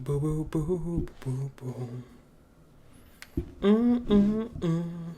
Boo boo boo boo boo. Mm.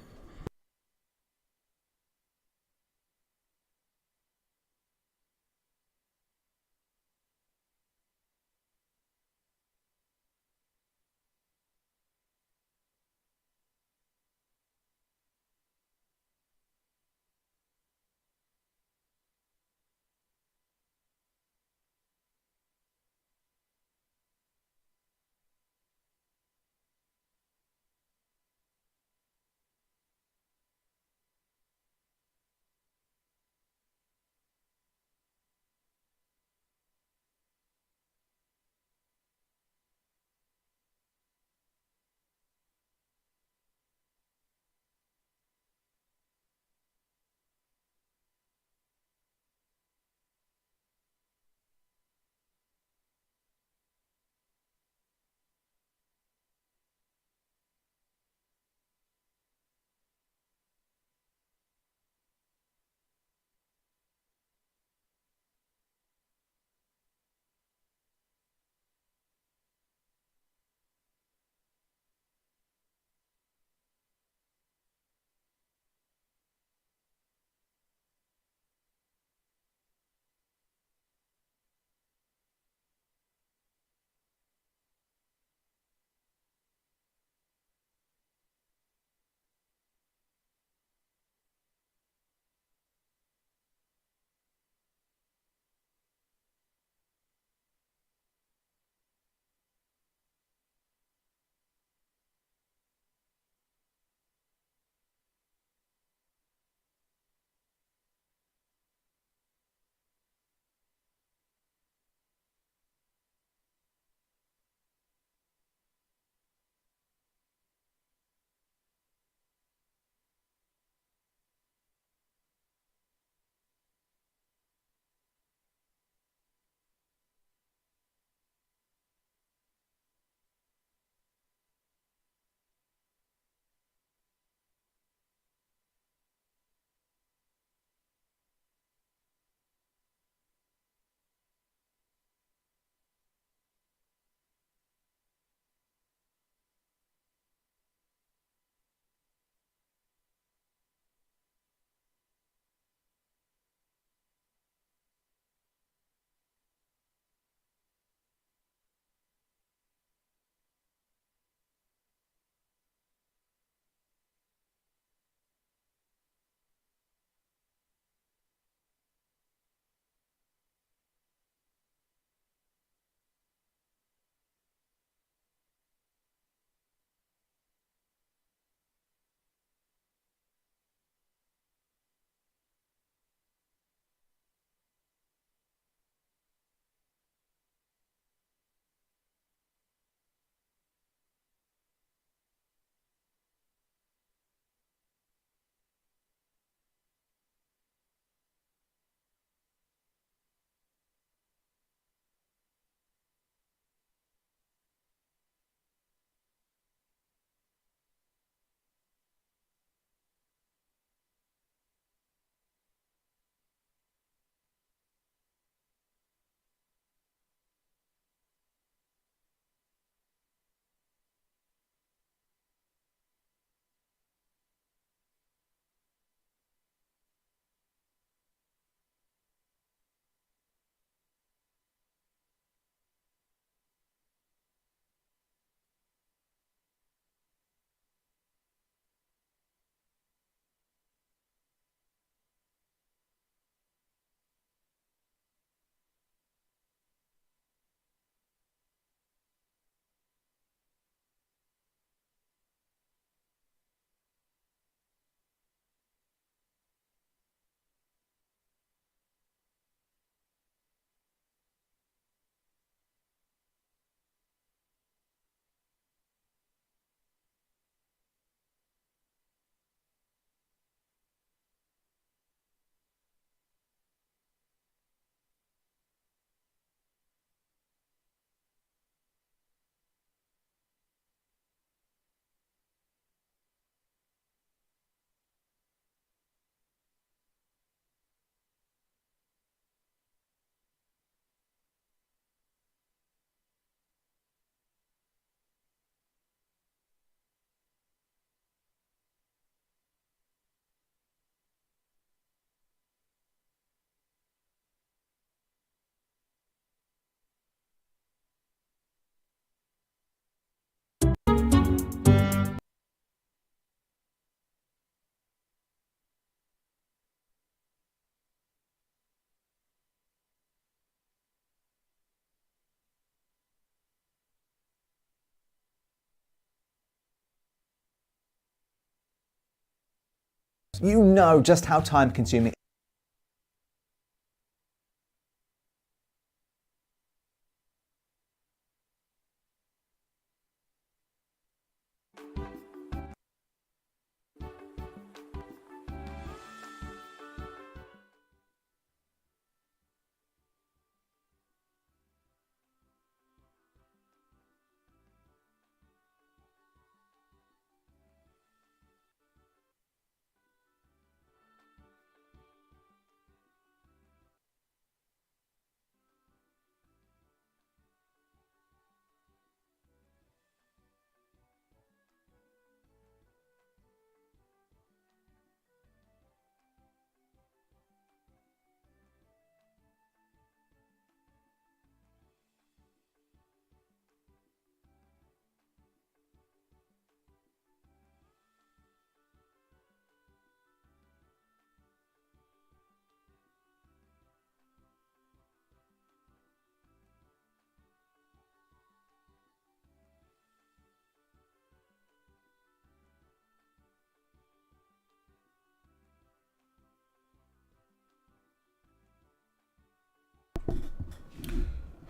You know just how time-consuming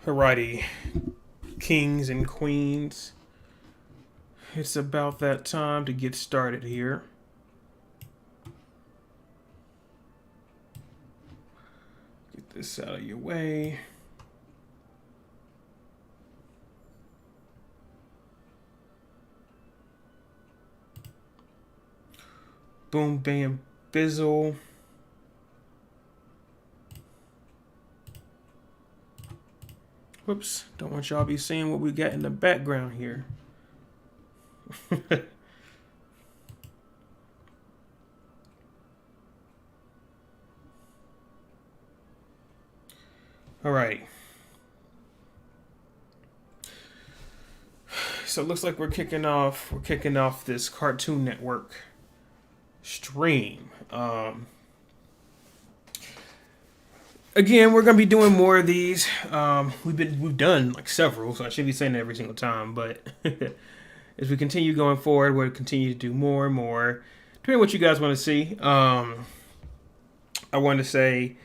Alrighty, kings and queens. It's about that time to get started here. Get this out of your way. Boom, bam, fizzle. Whoops, don't want y'all to be seeing what we got in the background here. All right. So it looks like we're kicking off this Cartoon Network stream. Again, we're gonna be doing more of these. We've done like several, so I should be saying that every single time. But as we continue going forward, we'll continue to do more and more, depending on what you guys want to see. I want to say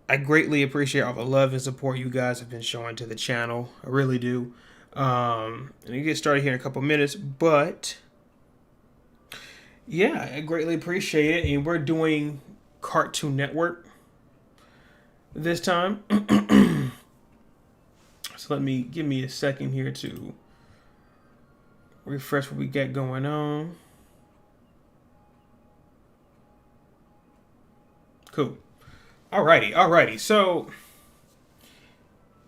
I greatly appreciate all the love and support you guys have been showing to the channel. I really do. And we get started here in a couple minutes, but yeah, I greatly appreciate it. And we're doing Cartoon Network this time. So give me a second here to refresh what we got going on. Cool. Alrighty. So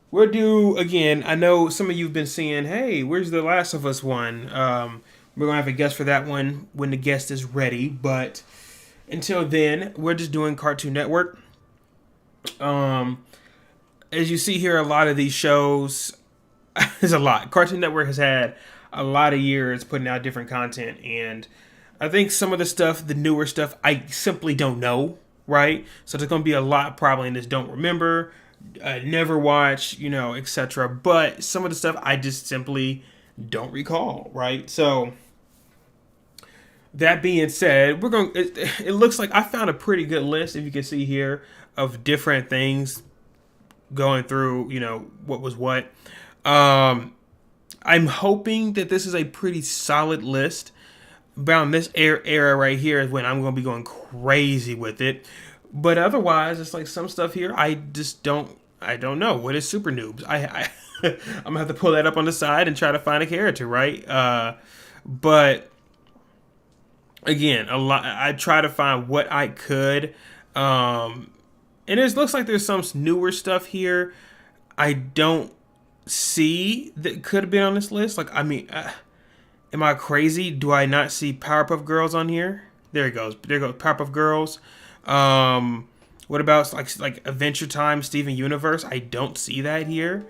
we're due again. I know some of you've been seeing, hey, where's the Last of Us one? We're gonna have a guest for that one when the guest is ready. But until then, we're just doing Cartoon Network. As you see here, a lot of these shows, there's a lot. Cartoon Network has had a lot of years putting out different content, and I think some of the stuff, the newer stuff, I simply don't know, right? So there's going to be a lot probably in this don't remember, never watch, etc. But some of the stuff I just simply don't recall, right? So that being said, it looks like I found a pretty good list, if you can see here, of different things going through, what was what. I'm hoping that this is a pretty solid list. Around this era right here is when I'm going to be going crazy with it. But otherwise, it's like some stuff here I don't know. What is Super Noobs? I'm going to have to pull that up on the side and try to find a character, right? But again, I try to find what I could. And it looks like there's some newer stuff here I don't see that could have been on this list. Like, I mean, am I crazy? Do I not see Powerpuff Girls on here? There it goes. There goes Powerpuff Girls. What about like Adventure Time, Steven Universe? I don't see that here.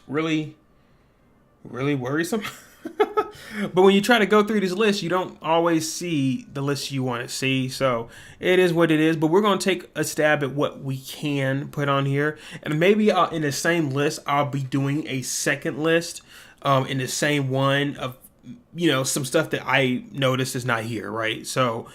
Really worrisome. But when you try to go through these lists, you don't always see the list you want to see. So it is what it is. But we're going to take a stab at what we can put on here. And maybe in the same list, I'll be doing a second list in the same one of some stuff that I noticed is not here, right? So,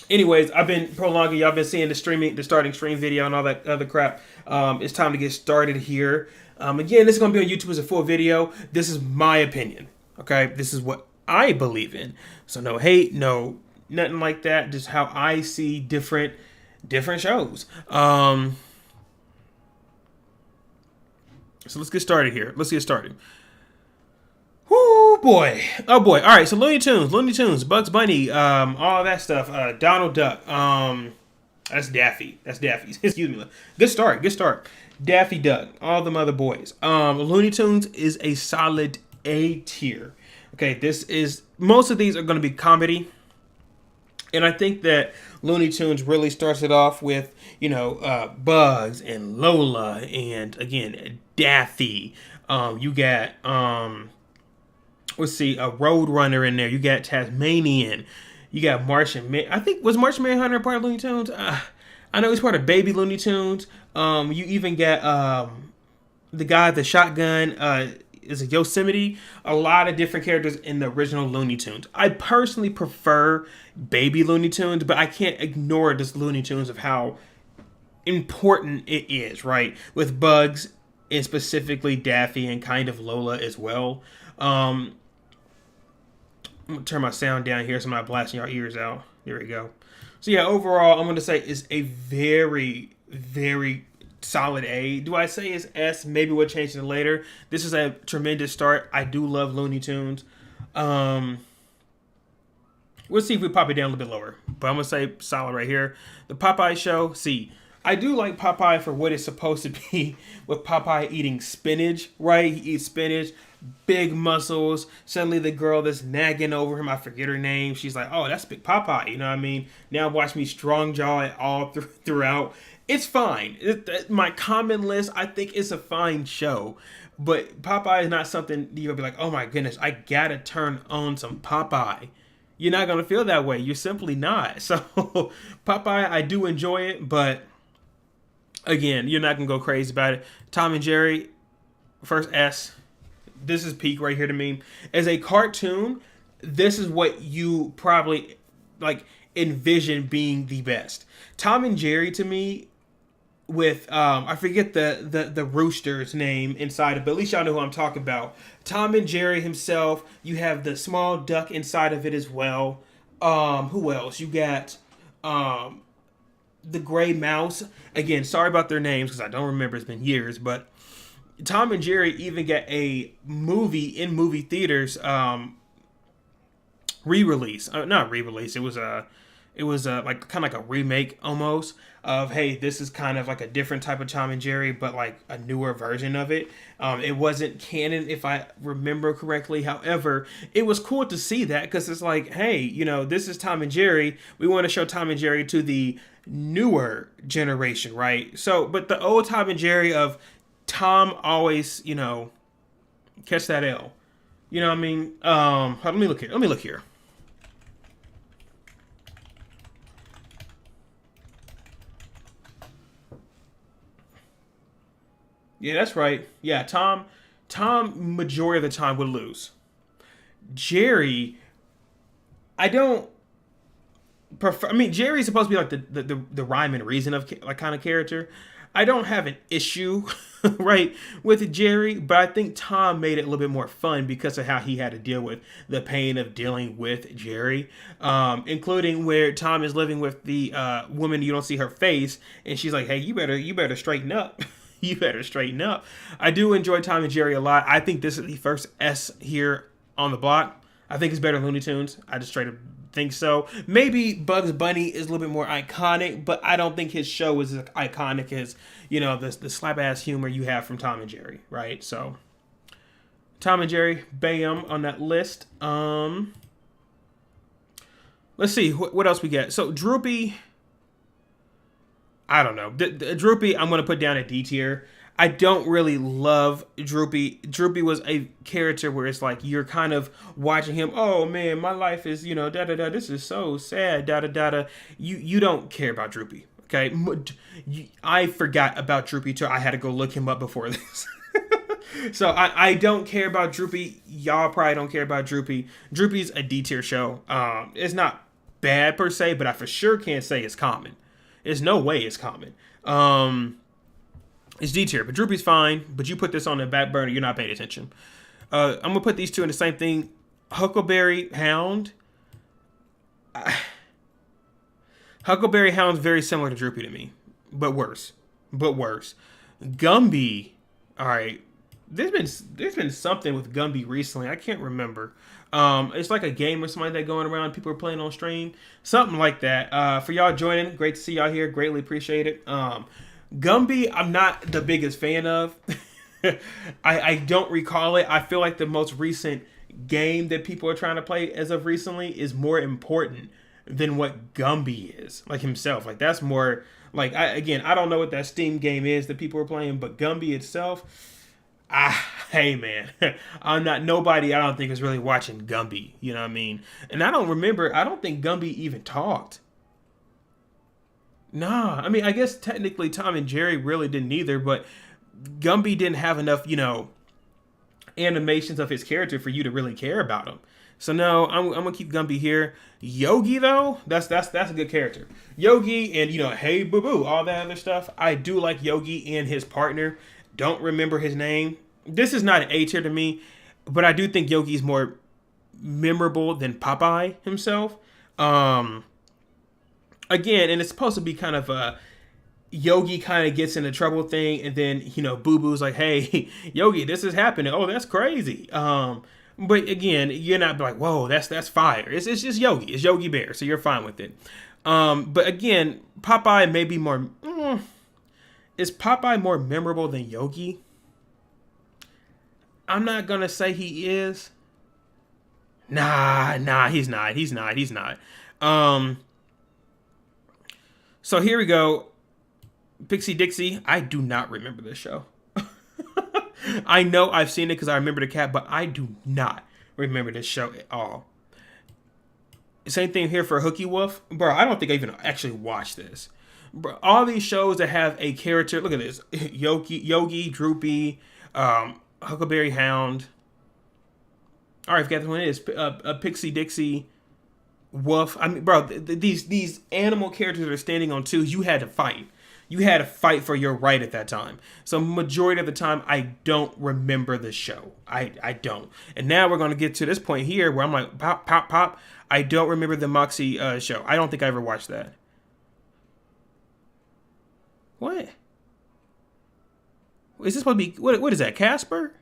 anyways, I've been prolonging. Y'all been seeing the starting stream video and all that other crap. It's time to get started here. Again, this is going to be on YouTube as a full video. This is my opinion. Okay, this is what I believe in. So no hate, no nothing like that. Just how I see different shows. So let's get started here. Oh boy. All right. So Looney Tunes, Bugs Bunny, all that stuff. Donald Duck. That's Daffy. Excuse me. Good start. Daffy Duck. All them other boys. Looney Tunes is a solid A tier. Okay, most of these are going to be comedy. And I think that Looney Tunes really starts it off with, Bugs and Lola and, again, Daffy. You got, let's see, a Roadrunner in there. You got Tasmanian. You got Martian Man. I think, was Martian Manhunter part of Looney Tunes? I know he's part of Baby Looney Tunes. You even got the guy with the shotgun. Is a Yosemite. A lot of different characters in the original Looney Tunes. I personally prefer Baby Looney Tunes, but I can't ignore this Looney Tunes of how important it is, right? With Bugs and specifically Daffy and kind of Lola as well. I'm gonna turn my sound down here so I'm not blasting your ears out. Here we go. So yeah, overall, I'm gonna say it's a very, very solid A. Do I say it's S? Maybe we'll change it later. This is a tremendous start. I do love Looney Tunes. We'll see if we pop it down a little bit lower. But I'm going to say solid right here. The Popeye show, C. I do like Popeye for what it's supposed to be with Popeye eating spinach, right? He eats spinach, big muscles. Suddenly the girl that's nagging over him, I forget her name, she's like, oh, that's Big Popeye. You know what I mean? Now watch me strong jaw it all throughout. It's fine. My comment list, I think it's a fine show. But Popeye is not something you're going to be like, oh my goodness, I got to turn on some Popeye. You're not going to feel that way. You're simply not. So Popeye, I do enjoy it. But again, you're not going to go crazy about it. Tom and Jerry, first S. This is peak right here to me. As a cartoon, this is what you probably envision being the best. Tom and Jerry to me, with I forget the rooster's name inside of it, but at least y'all know who I'm talking about. Tom and Jerry himself. You have the small duck inside of it as well. Who else? You got the gray mouse. Again, sorry about their names because I don't remember. It's been years, but Tom and Jerry even got a movie in movie theaters. Re-release, not re-release. It was like kind of like a remake almost of, hey, this is kind of like a different type of Tom and Jerry, but like a newer version of it. It wasn't canon if I remember correctly. However, it was cool to see that because it's like, hey, this is Tom and Jerry. We want to show Tom and Jerry to the newer generation, right? So, but the old Tom and Jerry of Tom always, catch that L. You know what I mean? Let me look here. Yeah, that's right. Yeah, Tom majority of the time would lose. Jerry, I don't prefer. I mean, Jerry's supposed to be like the rhyme and reason of like kind of character. I don't have an issue, right, with Jerry, but I think Tom made it a little bit more fun because of how he had to deal with the pain of dealing with Jerry, including where Tom is living with the woman you don't see her face, and she's like, hey, you better straighten up. You better straighten up. I do enjoy Tom and Jerry a lot. I think this is the first S here on the block. I think it's better than Looney Tunes. I just straight up think so. Maybe Bugs Bunny is a little bit more iconic, but I don't think his show is as iconic as, the slap-ass humor you have from Tom and Jerry, right? So, Tom and Jerry, bam, on that list. Let's see, what else we get? So, Droopy, I don't know. The Droopy, I'm going to put down a D tier. I don't really love Droopy. Droopy was a character where it's like you're kind of watching him. Oh man, my life is This is so sad. You don't care about Droopy. Okay, I forgot about Droopy too. I had to go look him up before this. So I don't care about Droopy. Y'all probably don't care about Droopy. Droopy's a D tier show. It's not bad per se, but I for sure can't say it's common. There's no way it's common. It's D tier, but Droopy's fine. But you put this on the back burner, you're not paying attention. I'm gonna put these two in the same thing. Huckleberry Hound. Huckleberry Hound's very similar to Droopy to me, but worse. Gumby. All right. There's been something with Gumby recently. I can't remember. It's like a game or something like that going around. People are playing on stream, something like that. For y'all joining, great to see y'all here. Greatly appreciate it. Gumby, I'm not the biggest fan of. I don't recall it. I feel like the most recent game that people are trying to play as of recently is more important than what Gumby is, like himself. Like that's more like I don't know what that Steam game is that people are playing, but Gumby itself. Hey man, nobody I don't think is really watching Gumby, you know what I mean? And I don't think Gumby even talked. Nah, I mean, I guess technically Tom and Jerry really didn't either, but Gumby didn't have enough, animations of his character for you to really care about him. So no, I'm gonna keep Gumby here. Yogi though, that's a good character. Yogi and Hey Boo Boo, all that other stuff. I do like Yogi and his partner. Don't remember his name. This is not an A tier to me, but I do think Yogi's more memorable than Popeye himself. Again, and it's supposed to be kind of a Yogi kind of gets into trouble thing, and then Boo Boo's like, "Hey, Yogi, this is happening. Oh, that's crazy." But again, you're not like, "Whoa, that's fire." It's just Yogi. It's Yogi Bear, so you're fine with it. But again, Popeye may be more. Is Popeye more memorable than Yogi? I'm not gonna say he is. Nah, he's not. So here we go. Pixie Dixie. I do not remember this show. I know I've seen it because I remember the cat, but I do not remember this show at all. Same thing here for Hooky Wolf. Bro, I don't think I even actually watched this. Bro, all these shows that have a character, look at this. Yogi, Droopy, Huckleberry Hound. All right, I forgot what it is. Pixie Dixie, Wolf. I mean, bro, these animal characters that are standing on twos, you had to fight. You had to fight for your right at that time. So majority of the time, I don't remember the show. I don't. And now we're going to get to this point here where I'm like, pop, pop, pop. I don't remember the Moxie show. I don't think I ever watched that. What? Is this supposed to be... What is that, Casper?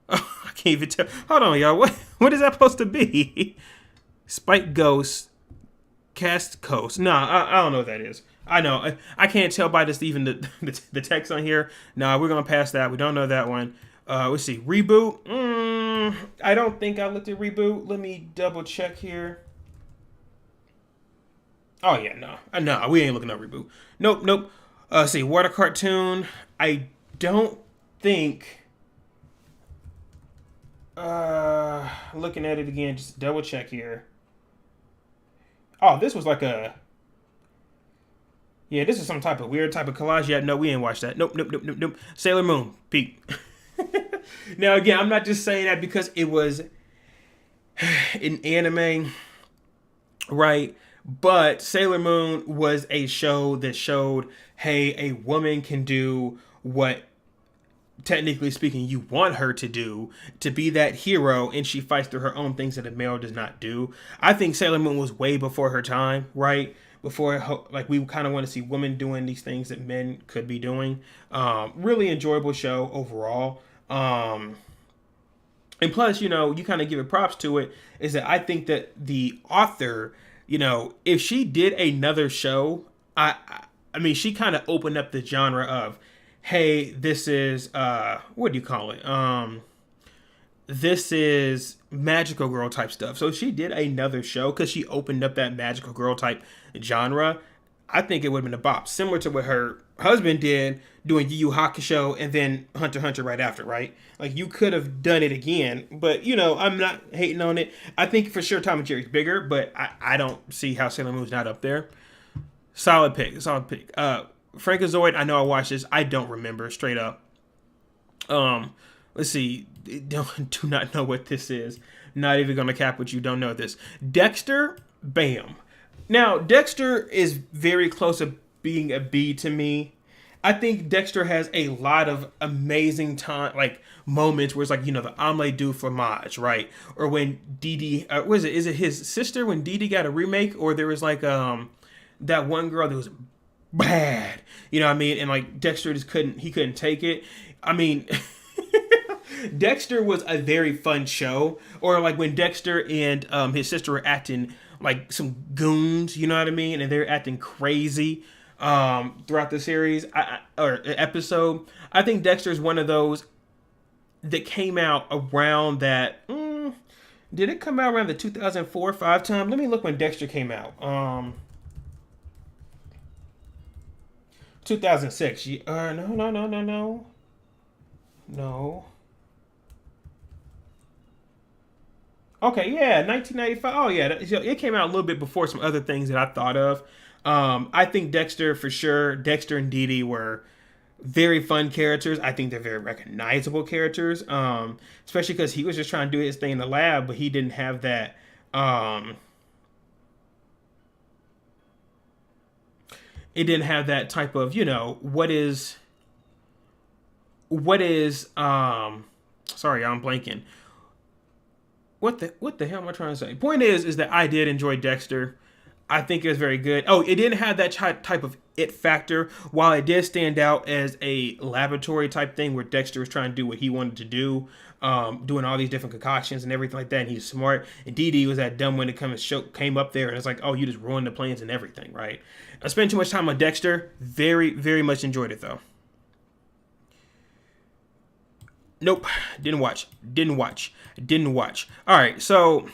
Oh, I can't even tell. Hold on, y'all. What is that supposed to be? Spike Ghost. Cast Coast. Nah, I don't know what that is. I know. I can't tell by just even the text on here. Nah, we're going to pass that. We don't know that one. Let's see. Reboot. I don't think I looked at Reboot. Let me double check here. Oh, yeah, no, we ain't looking at Reboot. Nope. See, Water Cartoon. I don't think. Looking at it again, just double check here. Oh, this was like a. Yeah, this is some type of weird type of collage. Yeah, no, we ain't watched that. Nope. Sailor Moon, peak. Now, again, I'm not just saying that because it was an anime, right? But Sailor Moon was a show that showed, hey, a woman can do what, technically speaking, you want her to do, to be that hero, and she fights through her own things that a male does not do. I think Sailor Moon was way before her time, right? Before, like, we kind of want to see women doing these things that men could be doing. Really enjoyable show overall. And plus, you kind of give it props to it, is that I think that the author, if she did another show, I mean, she kind of opened up the genre of, hey, this is, what do you call it? This is magical girl type stuff. So if she did another show, because she opened up that magical girl type genre, I think it would have been a bop. Similar to what her husband did doing Yu Yu Hakusho and then Hunter x Hunter right after, right? Like, you could have done it again, but, I'm not hating on it. I think for sure Tom and Jerry's bigger, but I don't see how Sailor Moon's not up there. Solid pick. Frankazoid, I know I watched this. I don't remember, straight up. Um, let's see. Do not know what this is. Not even gonna cap with you. Don't know this. Dexter, bam. Now Dexter is very close to being a B to me. I think Dexter has a lot of amazing time, like moments where it's like, the omelette du fromage, right? Or when Dee Dee, what is it? Is it his sister when Dee Dee got a remake? Or there was like that one girl that was bad, you know what I mean? And like Dexter just couldn't take it. I mean, Dexter was a very fun show. Or like when Dexter and his sister were acting like some goons, you know what I mean? And they're acting crazy throughout the series or episode. I think Dexter is one of those that came out around that. Did it come out around the 2004-5 time? Let me look when Dexter came out. 2006. No. Okay, yeah, 1995. Oh, yeah, it came out a little bit before some other things that I thought of. I think Dexter, for sure, Dexter and Dee Dee were very fun characters. I think they're very recognizable characters, especially because he was just trying to do his thing in the lab, but he didn't have that. It didn't have that type of, sorry, I'm blanking. What the hell am I trying to say? Point is that I did enjoy Dexter. I think it was very good. Oh, it didn't have that type of it factor. While it did stand out as a laboratory type thing where Dexter was trying to do what he wanted to do, doing all these different concoctions and everything like that, and he's smart. And Dee Dee was that dumb one that came up there and it's like, oh, you just ruined the plans and everything, right? I spent too much time on Dexter. Very, very much enjoyed it though. Nope, didn't watch. All right, so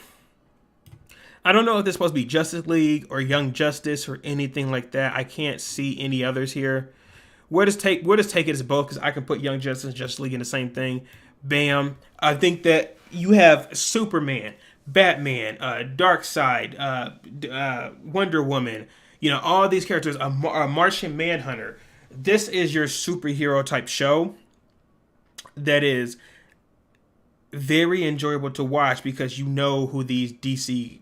I don't know if this is supposed to be Justice League or Young Justice or anything like that. I can't see any others here. We'll just take it as both because I can put Young Justice and Justice League in the same thing. Bam. I think that you have Superman, Batman, Darkseid, Wonder Woman. All these characters. A Martian Manhunter. This is your superhero type show that is very enjoyable to watch because you know who these DC,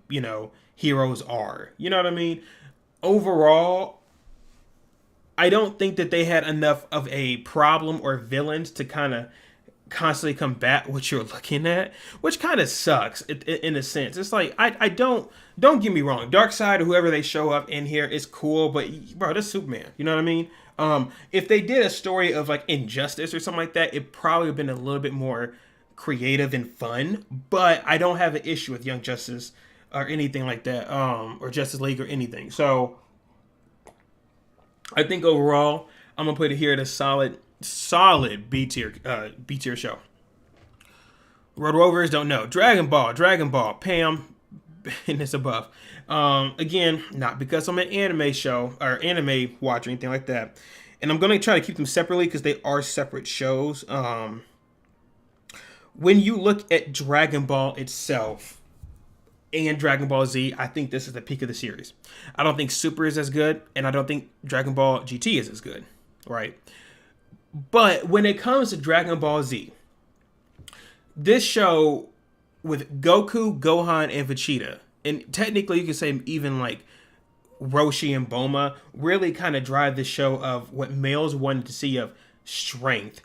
heroes are. You know what I mean? Overall, I don't think that they had enough of a problem or villains to kind of constantly combat what you're looking at, which kind of sucks in a sense. It's like, I don't get me wrong. Darkseid or whoever they show up in here is cool, but bro, that's Superman. You know what I mean? If they did a story of like Injustice or something like that, it probably would have been a little bit more creative and fun, but I don't have an issue with Young Justice or anything like that, or Justice League or anything. So I think overall, I'm gonna put it here at a solid B tier show. Road Rovers, don't know. Dragon Ball, Pam, and it's above. Again, not because I'm an anime show or anime watch or anything like that. And I'm gonna try to keep them separately because they are separate shows. When you look at Dragon Ball itself and Dragon Ball Z, I think this is the peak of the series. I don't think Super is as good, and I don't think Dragon Ball GT is as good, right? But when it comes to Dragon Ball Z, this show with Goku, Gohan, and Vegeta, and technically you can say even like Roshi and Bulma, really kind of drive the show of what males wanted to see of strength,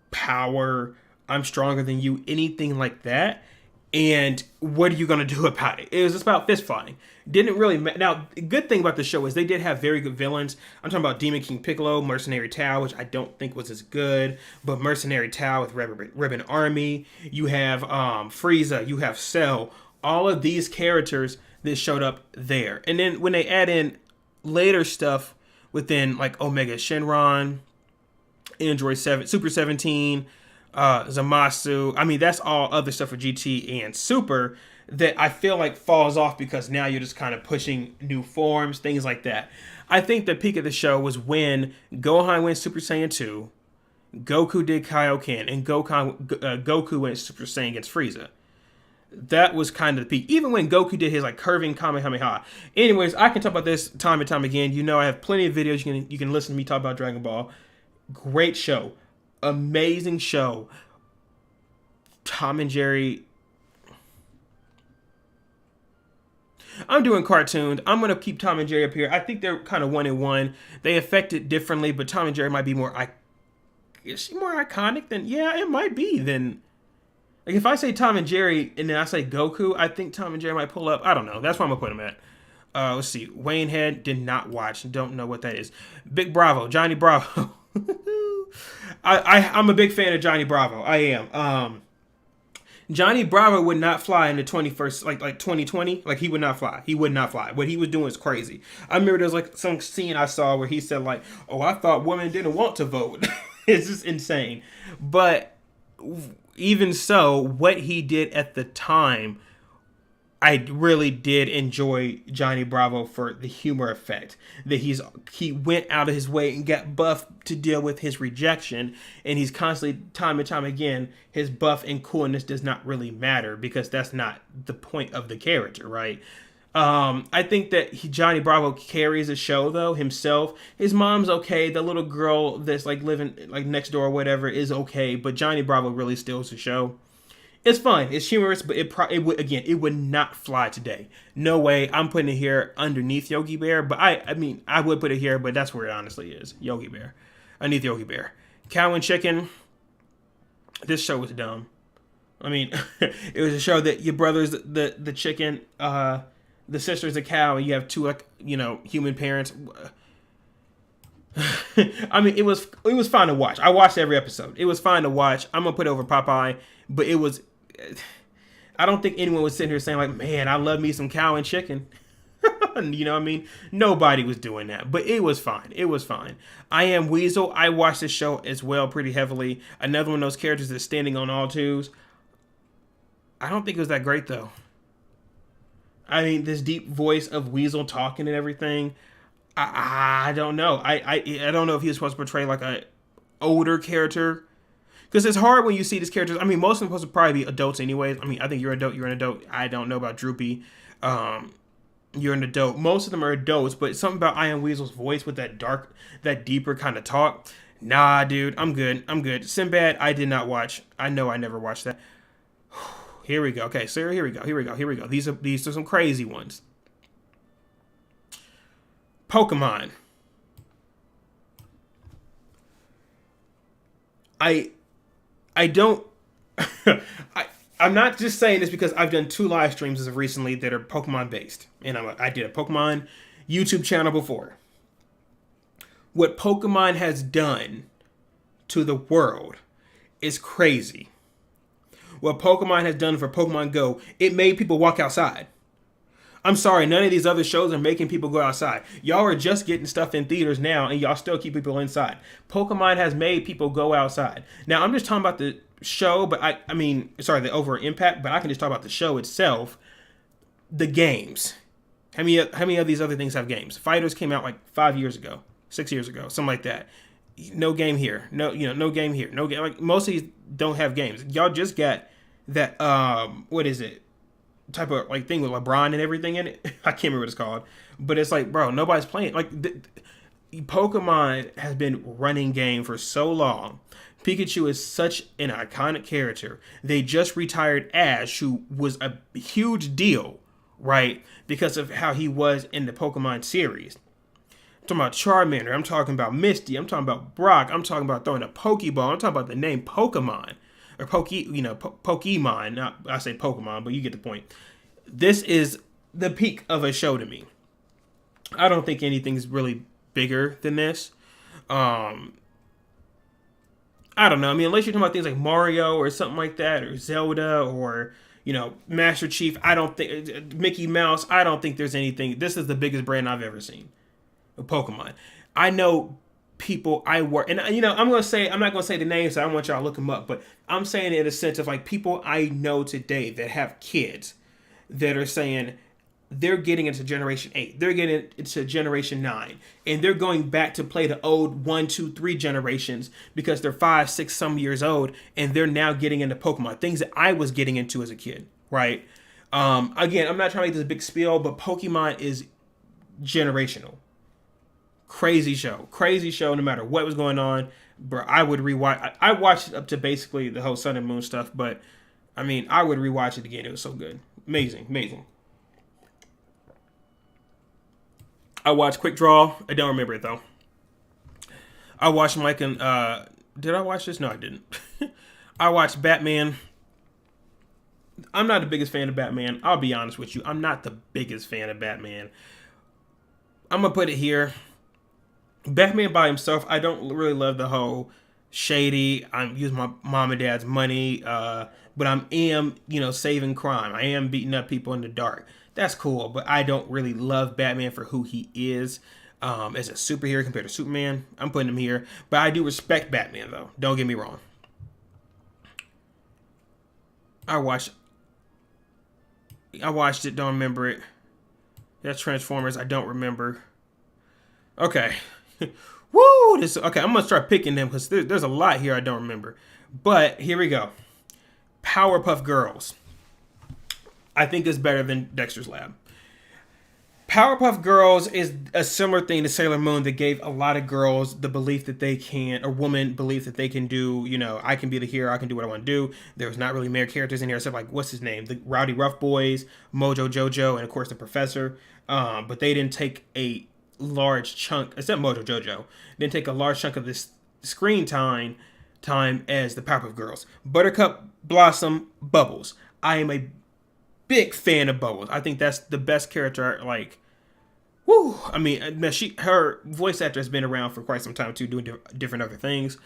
power, I'm stronger than you, anything like that. And what are you going to do about it? It was just about fist fighting. Didn't really Now, the good thing about the show is they did have very good villains. I'm talking about Demon King Piccolo, Mercenary Tao, which I don't think was as good, but Mercenary Tao with Ribbon Army. You have Frieza, you have Cell. All of these characters that showed up there. And then when they add in later stuff within like Omega Shenron, Android 7, Super 17, Zamasu. I mean, that's all other stuff for GT and Super that I feel like falls off because now you're just kind of pushing new forms, things like that. I think the peak of the show was when Gohan went Super Saiyan 2, Goku did Kaioken, and Goku went Super Saiyan against Frieza. That was kind of the peak. Even when Goku did his like curving Kamehameha. Anyways, I can talk about this time and time again. I have plenty of videos you can listen to me talk about Dragon Ball. Great show. Amazing show. Tom and Jerry. I'm doing cartoons. I'm going to keep Tom and Jerry up here. I think they're kind of 1-1. They affect it differently, but Tom and Jerry might be more... Is she more iconic than... Yeah, it might be. Then, like, if I say Tom and Jerry and then I say Goku, I think Tom and Jerry might pull up. I don't know. That's where I'm going to put them at. Let's see. Wayne Head, did not watch. Don't know what that is. Big Bravo. Johnny Bravo. I'm a big fan of Johnny Bravo. I am. Johnny Bravo would not fly in the 21st, like 2020. Like, he would not fly. He would not fly. What he was doing is crazy. I remember there was like some scene I saw where he said like, "Oh, I thought women didn't want to vote." It's just insane. But even so, what he did at the time, I really did enjoy Johnny Bravo for the humor effect. That he went out of his way and got buff to deal with his rejection, and he's constantly, time and time again, his buff and coolness does not really matter because that's not the point of the character, right? I think that Johnny Bravo carries the show though himself. His mom's okay. The little girl that's like living like next door or whatever is okay, but Johnny Bravo really steals the show. It's fun. It's humorous, but it would not fly today. No way. I'm putting it here underneath Yogi Bear, but I mean, I would put it here, but that's where it honestly is. Yogi Bear. Underneath Yogi Bear. Cow and Chicken. This show was dumb. I mean, it was a show that your brother's the chicken, the sister's a cow, and you have two, like, human parents. I mean, it was fine to watch. I watched every episode. It was fine to watch. I'm gonna put it over Popeye, but it was... I don't think anyone was sitting here saying like, "Man, I love me some cow and chicken." You know what I mean? Nobody was doing that, but it was fine. It was fine. I Am Weasel. I watched this show as well pretty heavily. Another one of those characters that's standing on all twos. I don't think it was that great though. I mean, this deep voice of Weasel talking and everything. I don't know. I don't know if he was supposed to portray like a older character. Because it's hard when you see these characters. I mean, most of them are supposed to probably be adults anyways. I mean, I think you're an adult. I don't know about Droopy. You're an adult. Most of them are adults, but something about I Am Weasel's voice with that deeper kind of talk. Nah, dude, I'm good. Sinbad, I did not watch. I know I never watched that. Here we go. Okay, so here we go. These are some crazy ones. Pokemon. I don't... I'm not just saying this because I've done 2 live streams as of recently that are Pokemon based. And I did a Pokemon YouTube channel before. What Pokemon has done to the world is crazy. What Pokemon has done for Pokemon Go, it made people walk outside. I'm sorry, none of these other shows are making people go outside. Y'all are just getting stuff in theaters now, and y'all still keep people inside. Pokemon has made people go outside. Now, I'm just talking about the show, but I mean, sorry, the overall impact, but I can just talk about the show itself. The games. How many of these other things have games? Fighters came out like 5 years ago, 6 years ago, something like that. No game here. No game here. No game. Like, most of these don't have games. Y'all just got that, what is it? Type of like thing with LeBron and everything in it. I can't remember what it's called, but it's like, bro, nobody's playing. Like, Pokemon has been running game for so long. Pikachu is such an iconic character. They just retired Ash, who was a huge deal, right? Because of how he was in the Pokemon series. I'm talking about Charmander. I'm talking about Misty. I'm talking about Brock. I'm talking about throwing a Pokeball. I'm talking about the name Pokemon. Or Pokemon. Not, I say Pokemon, but you get the point. This is the peak of a show to me. I don't think anything's really bigger than this. I don't know. I mean, unless you're talking about things like Mario or something like that, or Zelda, or, Master Chief. I don't think Mickey Mouse. I don't think there's anything. This is the biggest brand I've ever seen. Of Pokemon. I know people I work, and I'm not gonna say the names, so I don't want y'all to look them up, but I'm saying it in a sense of like people I know today that have kids that are saying they're getting into Generation 8, they're getting into Generation 9, and they're going back to play the old 1, 2, 3 generations because they're 5, 6 some years old, and they're now getting into Pokemon, things that I was getting into as a kid, right? Again, I'm not trying to make this a big spiel, but Pokemon is generational. Crazy show no matter what was going on. bro, I would rewatch. I watched it up to basically the whole Sun and Moon stuff, but I mean, I would rewatch it again. It was so good, amazing, amazing. I watched Quick Draw. I don't remember it though. I watched Mike and did I watch this? No, I didn't. I watched Batman. I'm not the biggest fan of Batman. I'll be honest with you. I'm not the biggest fan of Batman. I'm gonna put it here. Batman by himself, I don't really love the whole shady. I'm using my mom and dad's money, but saving crime. I am beating up people in the dark. That's cool, but I don't really love Batman for who he is as a superhero compared to Superman. I'm putting him here, but I do respect Batman though. Don't get me wrong. I watched it. Don't remember it. That's Transformers. I don't remember. Okay. Woo! Okay, I'm going to start picking them because there's a lot here I don't remember. But here we go. Powerpuff Girls. I think is better than Dexter's Lab. Powerpuff Girls is a similar thing to Sailor Moon that gave a lot of girls the belief that they can, or women belief that they can do, I can be the hero, I can do what I want to do. There's not really male characters in here except like, what's his name? The Rowdy Rough Boys, Mojo Jojo, and of course the Professor. But they didn't take a large chunk, except Mojo Jojo, didn't take a large chunk of this screen time as the Powerpuff Girls. Buttercup, Blossom, Bubbles. I am a big fan of Bubbles. I think that's the best character. Like, woo! I mean, her voice actor has been around for quite some time too, doing different other things.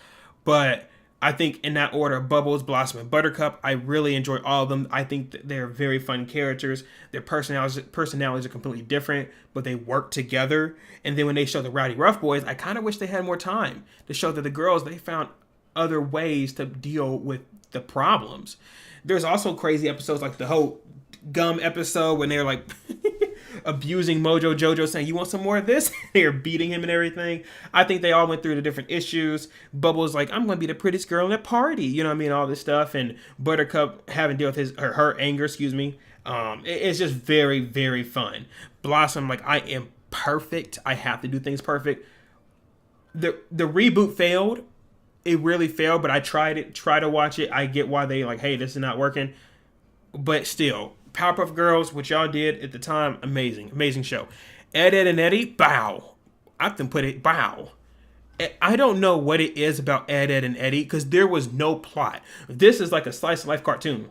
But I think in that order, Bubbles, Blossom, and Buttercup, I really enjoy all of them. I think that they're very fun characters. Their personalities are completely different, but they work together. And then when they show the Rowdy Rough Boys, I kind of wish they had more time to show that the girls, they found other ways to deal with the problems. There's also crazy episodes like the whole Gum episode when they're like abusing Mojo Jojo, saying, you want some more of this? They're beating him and everything. I think they all went through the different issues. Bubbles like, I'm going to be the prettiest girl in the party. You know what I mean? All this stuff. And Buttercup having to deal with her anger, excuse me. It's just very, very fun. Blossom, like, I am perfect. I have to do things perfect. The reboot failed. It really failed, but I try to watch it. I get why they like, hey, this is not working. But still, Powerpuff Girls, what y'all did at the time, amazing show. Ed, and Eddy, bow. I can put it, bow. I don't know what it is about Ed, and Eddy because there was no plot. This is like a slice of life cartoon.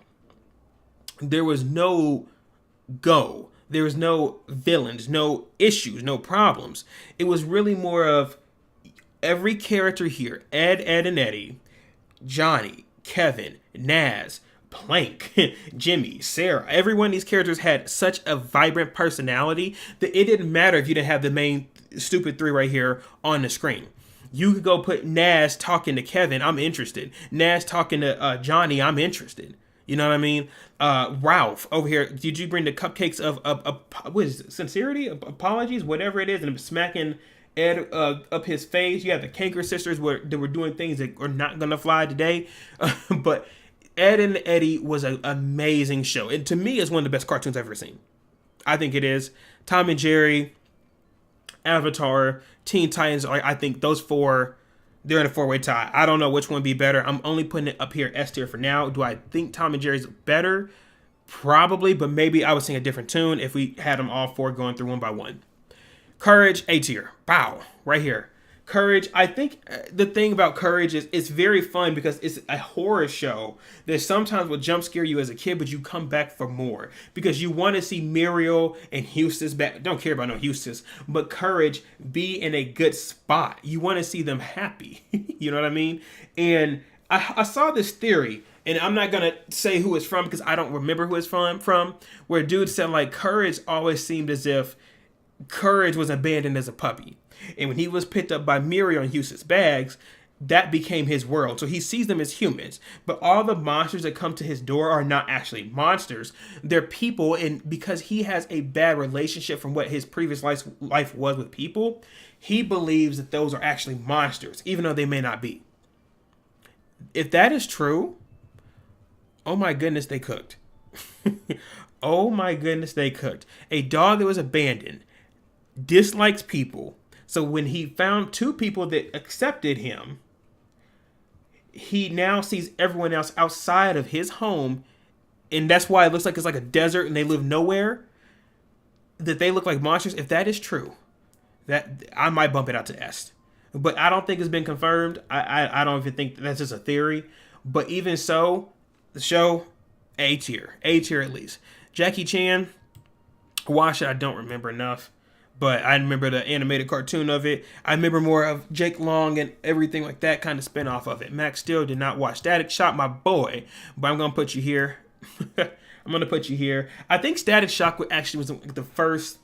There was no go. There was no villains, no issues, no problems. It was really more of every character here, Ed, and Eddy, Johnny, Kevin, Naz, Plank, Jimmy, Sarah, every one of these characters had such a vibrant personality that it didn't matter if you didn't have the main stupid three right here on the screen. You could go put Naz talking to Kevin, I'm interested. Naz talking to Johnny, I'm interested. You know what I mean? Ralph over here, did you bring the cupcakes of what is it, sincerity, apologies, whatever it is, and smacking Ed up his face? You have the Kanker sisters that were doing things that are not gonna fly today, but Ed and Eddy was an amazing show. It, to me, is one of the best cartoons I've ever seen. I think it is. Tom and Jerry, Avatar, Teen Titans, I think those four, they're in a four-way tie. I don't know which one would be better. I'm only putting it up here S tier for now. Do I think Tom and Jerry's better? Probably, but maybe I would sing a different tune if we had them all four going through one by one. Courage, A tier. Bow, right here. Courage, I think the thing about Courage is it's very fun because it's a horror show that sometimes will jump scare you as a kid, but you come back for more because you want to see Muriel and Eustace back. Don't care about no Eustace, but Courage be in a good spot. You want to see them happy. You know what I mean? And I saw this theory, and I'm not going to say who it's from because I don't remember who it's from, where dude said like Courage always seemed as if Courage was abandoned as a puppy. And when he was picked up by Muriel and Eustace Bags, that became his world. So he sees them as humans. But all the monsters that come to his door are not actually monsters. They're people. And because he has a bad relationship from what his previous life was with people, he believes that those are actually monsters, even though they may not be. If that is true, oh my goodness, they cooked. Oh my goodness, they cooked. A dog that was abandoned dislikes people. So when he found two people that accepted him, he now sees everyone else outside of his home, and that's why it looks like it's like a desert and they live nowhere. That they look like monsters. If that is true, that I might bump it out to S. But I don't think it's been confirmed. I don't even think that's just a theory. But even so, the show, A tier. A tier at least. Jackie Chan, watched it. I don't remember enough. But I remember the animated cartoon of it. I remember more of Jake Long and everything like that kind of spin off of it. Max still did not watch Static Shock, my boy. But I'm going to put you here. I'm going to put you here. I think Static Shock actually was the first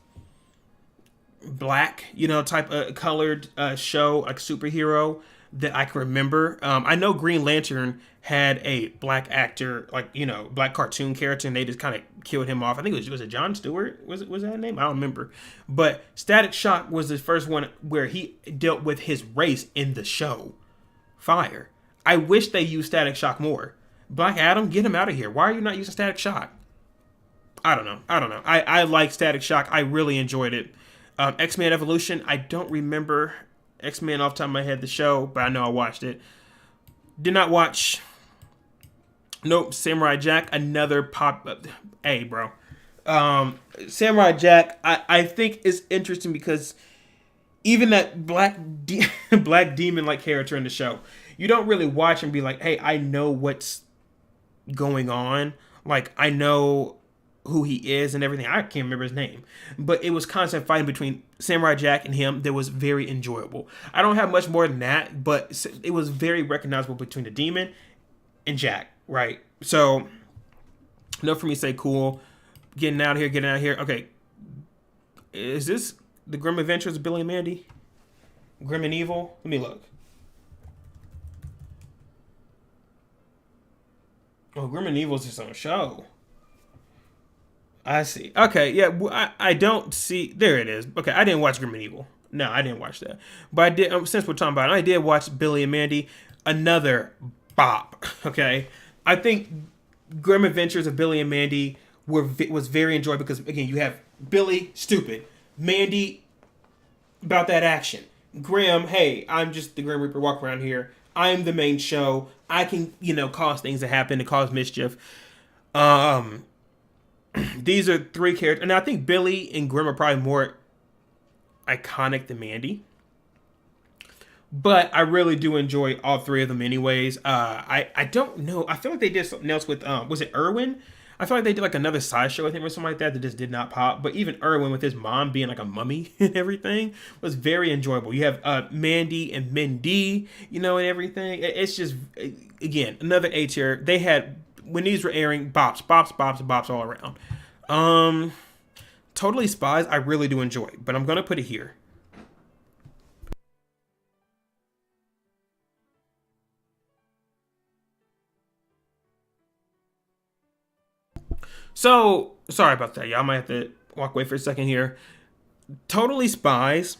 black, type of colored show, like superhero that I can remember. I know Green Lantern had a black actor, like, black cartoon character, and they just kind of killed him off. I think was it Jon Stewart? Was that name? I don't remember. But Static Shock was the first one where he dealt with his race in the show. Fire. I wish they used Static Shock more. Black Adam, get him out of here. Why are you not using Static Shock? I don't know. I like Static Shock. I really enjoyed it. X-Men Evolution, I don't remember X-Men off the top of my head, the show, but I know I watched it. Did not watch. Nope. Samurai Jack, another pop. Hey, bro. Samurai Jack, I think is interesting because even that black demon-like character in the show, you don't really watch and be like, hey, I know what's going on. Like, I know who he is and everything. I can't remember his name, but it was constant fighting between Samurai Jack and him that was very enjoyable. I don't have much more than that, but it was very recognizable between the demon and Jack, right? So enough for me to say cool. Getting out of here. Okay, is this the Grim Adventures of Billy and Mandy? Grim and Evil? Let me look. Oh, Grim and Evil is just on a show. I see. Okay, yeah, I don't see. There it is. Okay, I didn't watch Grim and Evil. No, I didn't watch that. But I did, since we're talking about it, I did watch Billy and Mandy. Another bop, okay? I think Grim Adventures of Billy and Mandy was very enjoyable because, again, you have Billy, stupid. Mandy, about that action. Grim, hey, I'm just the Grim Reaper, walk around here. I'm the main show. I can, cause things to happen, to cause mischief. These are three characters, and I think Billy and Grim are probably more iconic than Mandy. But I really do enjoy all three of them anyways. I don't know. I feel like they did something else with, was it Irwin? I feel like they did like another sideshow with him or something like that just did not pop. But even Irwin with his mom being like a mummy and everything was very enjoyable. You have Mandy and Mindy, and everything. It's just, again, another A tier. They had, when these were airing, bops all around. Totally Spies, I really do enjoy, but I'm going to put it here. So, sorry about that, y'all. I might have to walk away for a second here. Totally Spies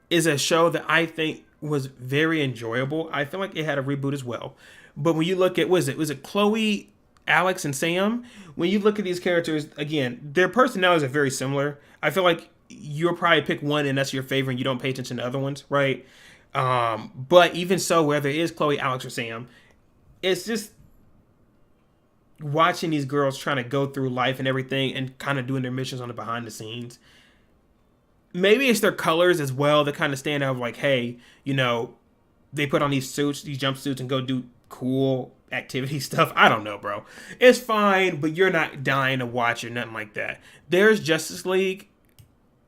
is a show that I think was very enjoyable. I feel like it had a reboot as well. But when you look at, was it Chloe, Alex, and Sam? When you look at these characters, again, their personalities are very similar. I feel like you'll probably pick one and that's your favorite and you don't pay attention to other ones, right? But even so, whether it is Chloe, Alex, or Sam, it's just watching these girls trying to go through life and everything and kind of doing their missions on the behind the scenes. Maybe it's their colors as well that kind of stand out, like, hey, they put on these suits, these jumpsuits, and go do cool activity stuff. I don't know, bro. It's fine, but you're not dying to watch or nothing like that. There's Justice League.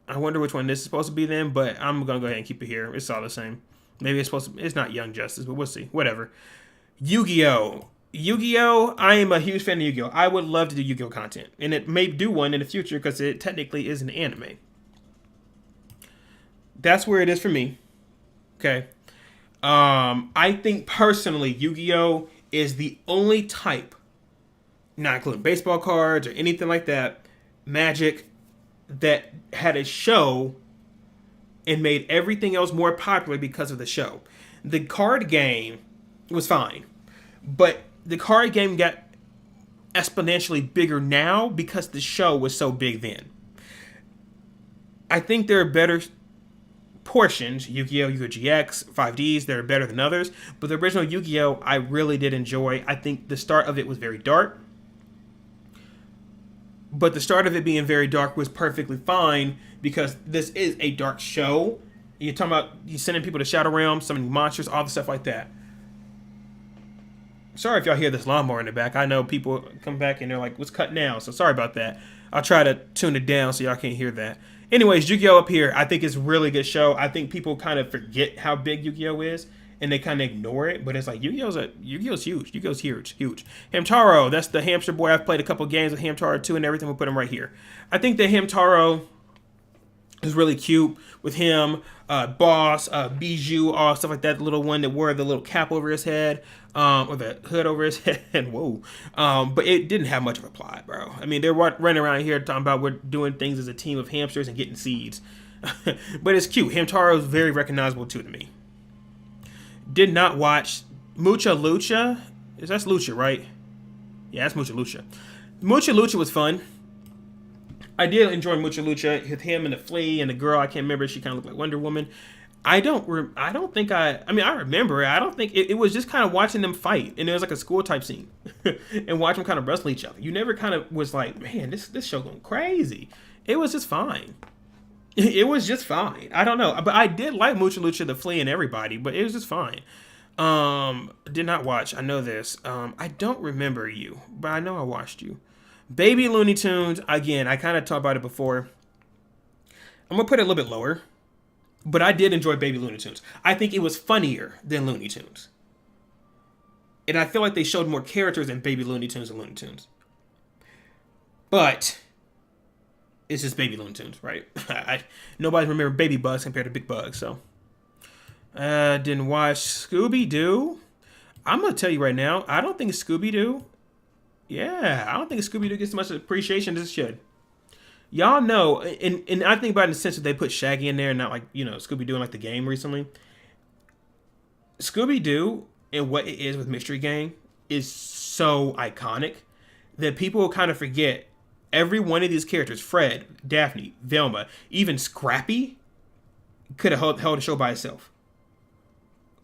I wonder which one this is supposed to be then, but I'm gonna go ahead and keep it here. It's all the same. Maybe it's not Young Justice, but we'll see. Whatever. Yu-Gi-Oh! I am a huge fan of Yu-Gi-Oh! I would love to do Yu-Gi-Oh! Content, and it may do one in the future because it technically is an anime. That's where it is for me. Okay. I think personally, Yu-Gi-Oh! Is the only type, not including baseball cards or anything like that, Magic, that had a show and made everything else more popular because of the show. The card game was fine, but the card game got exponentially bigger now because the show was so big then. I think there are better portions, Yu-Gi-Oh, Yu-Gi-Oh GX, 5Ds, that are better than others. But the original Yu-Gi-Oh, I really did enjoy. I think the start of it was very dark. But the start of it being very dark was perfectly fine because this is a dark show. You're talking about you sending people to Shadow Realm, summoning monsters, all the stuff like that. Sorry if y'all hear this lawnmower in the back. I know people come back and they're like, what's cut now? So sorry about that. I'll try to tune it down so y'all can't hear that. Anyways, Yu-Gi-Oh! Up here, I think it's a really good show. I think people kind of forget how big Yu-Gi-Oh! Is, and they kind of ignore it. But it's like, Yu-Gi-Oh's huge. Yu-Gi-Oh's huge. Hamtaro, that's the hamster boy. I've played a couple games with Hamtaro too and everything. We'll put him right here. I think that Hamtaro is really cute with him, Boss, Bijou, all stuff like that. The little one that wore the little cap over his head, or the hood over his head. Whoa. But it didn't have much of a plot, bro. I mean, they're running around here talking about we're doing things as a team of hamsters and getting seeds. But it's cute. Hamtaro is very recognizable too to me. Did not watch Mucha Lucha. That's Lucha, right? Yeah, that's Mucha Lucha. Mucha Lucha was fun. I did enjoy Mucha Lucha with him and the flea and the girl. I can't remember. She kind of looked like Wonder Woman. I don't think I remember it. I don't think it was just kind of watching them fight, and it was like a school type scene, and watch them kind of wrestle each other. You never kind of was like, man, this show going crazy. It was just fine. It was just fine. I don't know, but I did like Mucha Lucha, the flea, and everybody, but it was just fine. Did not watch. I know this. I don't remember you, but I know I watched you. Baby Looney Tunes, again, I kind of talked about it before. I'm going to put it a little bit lower, but I did enjoy Baby Looney Tunes. I think it was funnier than Looney Tunes. And I feel like they showed more characters in Baby Looney Tunes than Looney Tunes. But it's just Baby Looney Tunes, right? Nobody remember Baby Bugs compared to Big Bugs, so. Didn't watch Scooby-Doo. I'm going to tell you right now, I don't think Scooby-Doo. Yeah, I don't think Scooby-Doo gets as much appreciation as it should. Y'all know, and I think about it in the sense that they put Shaggy in there and not like, Scooby-Doo in like the game recently. Scooby-Doo and what it is with Mystery Gang is so iconic that people will kind of forget every one of these characters, Fred, Daphne, Velma, even Scrappy, could have held a show by itself.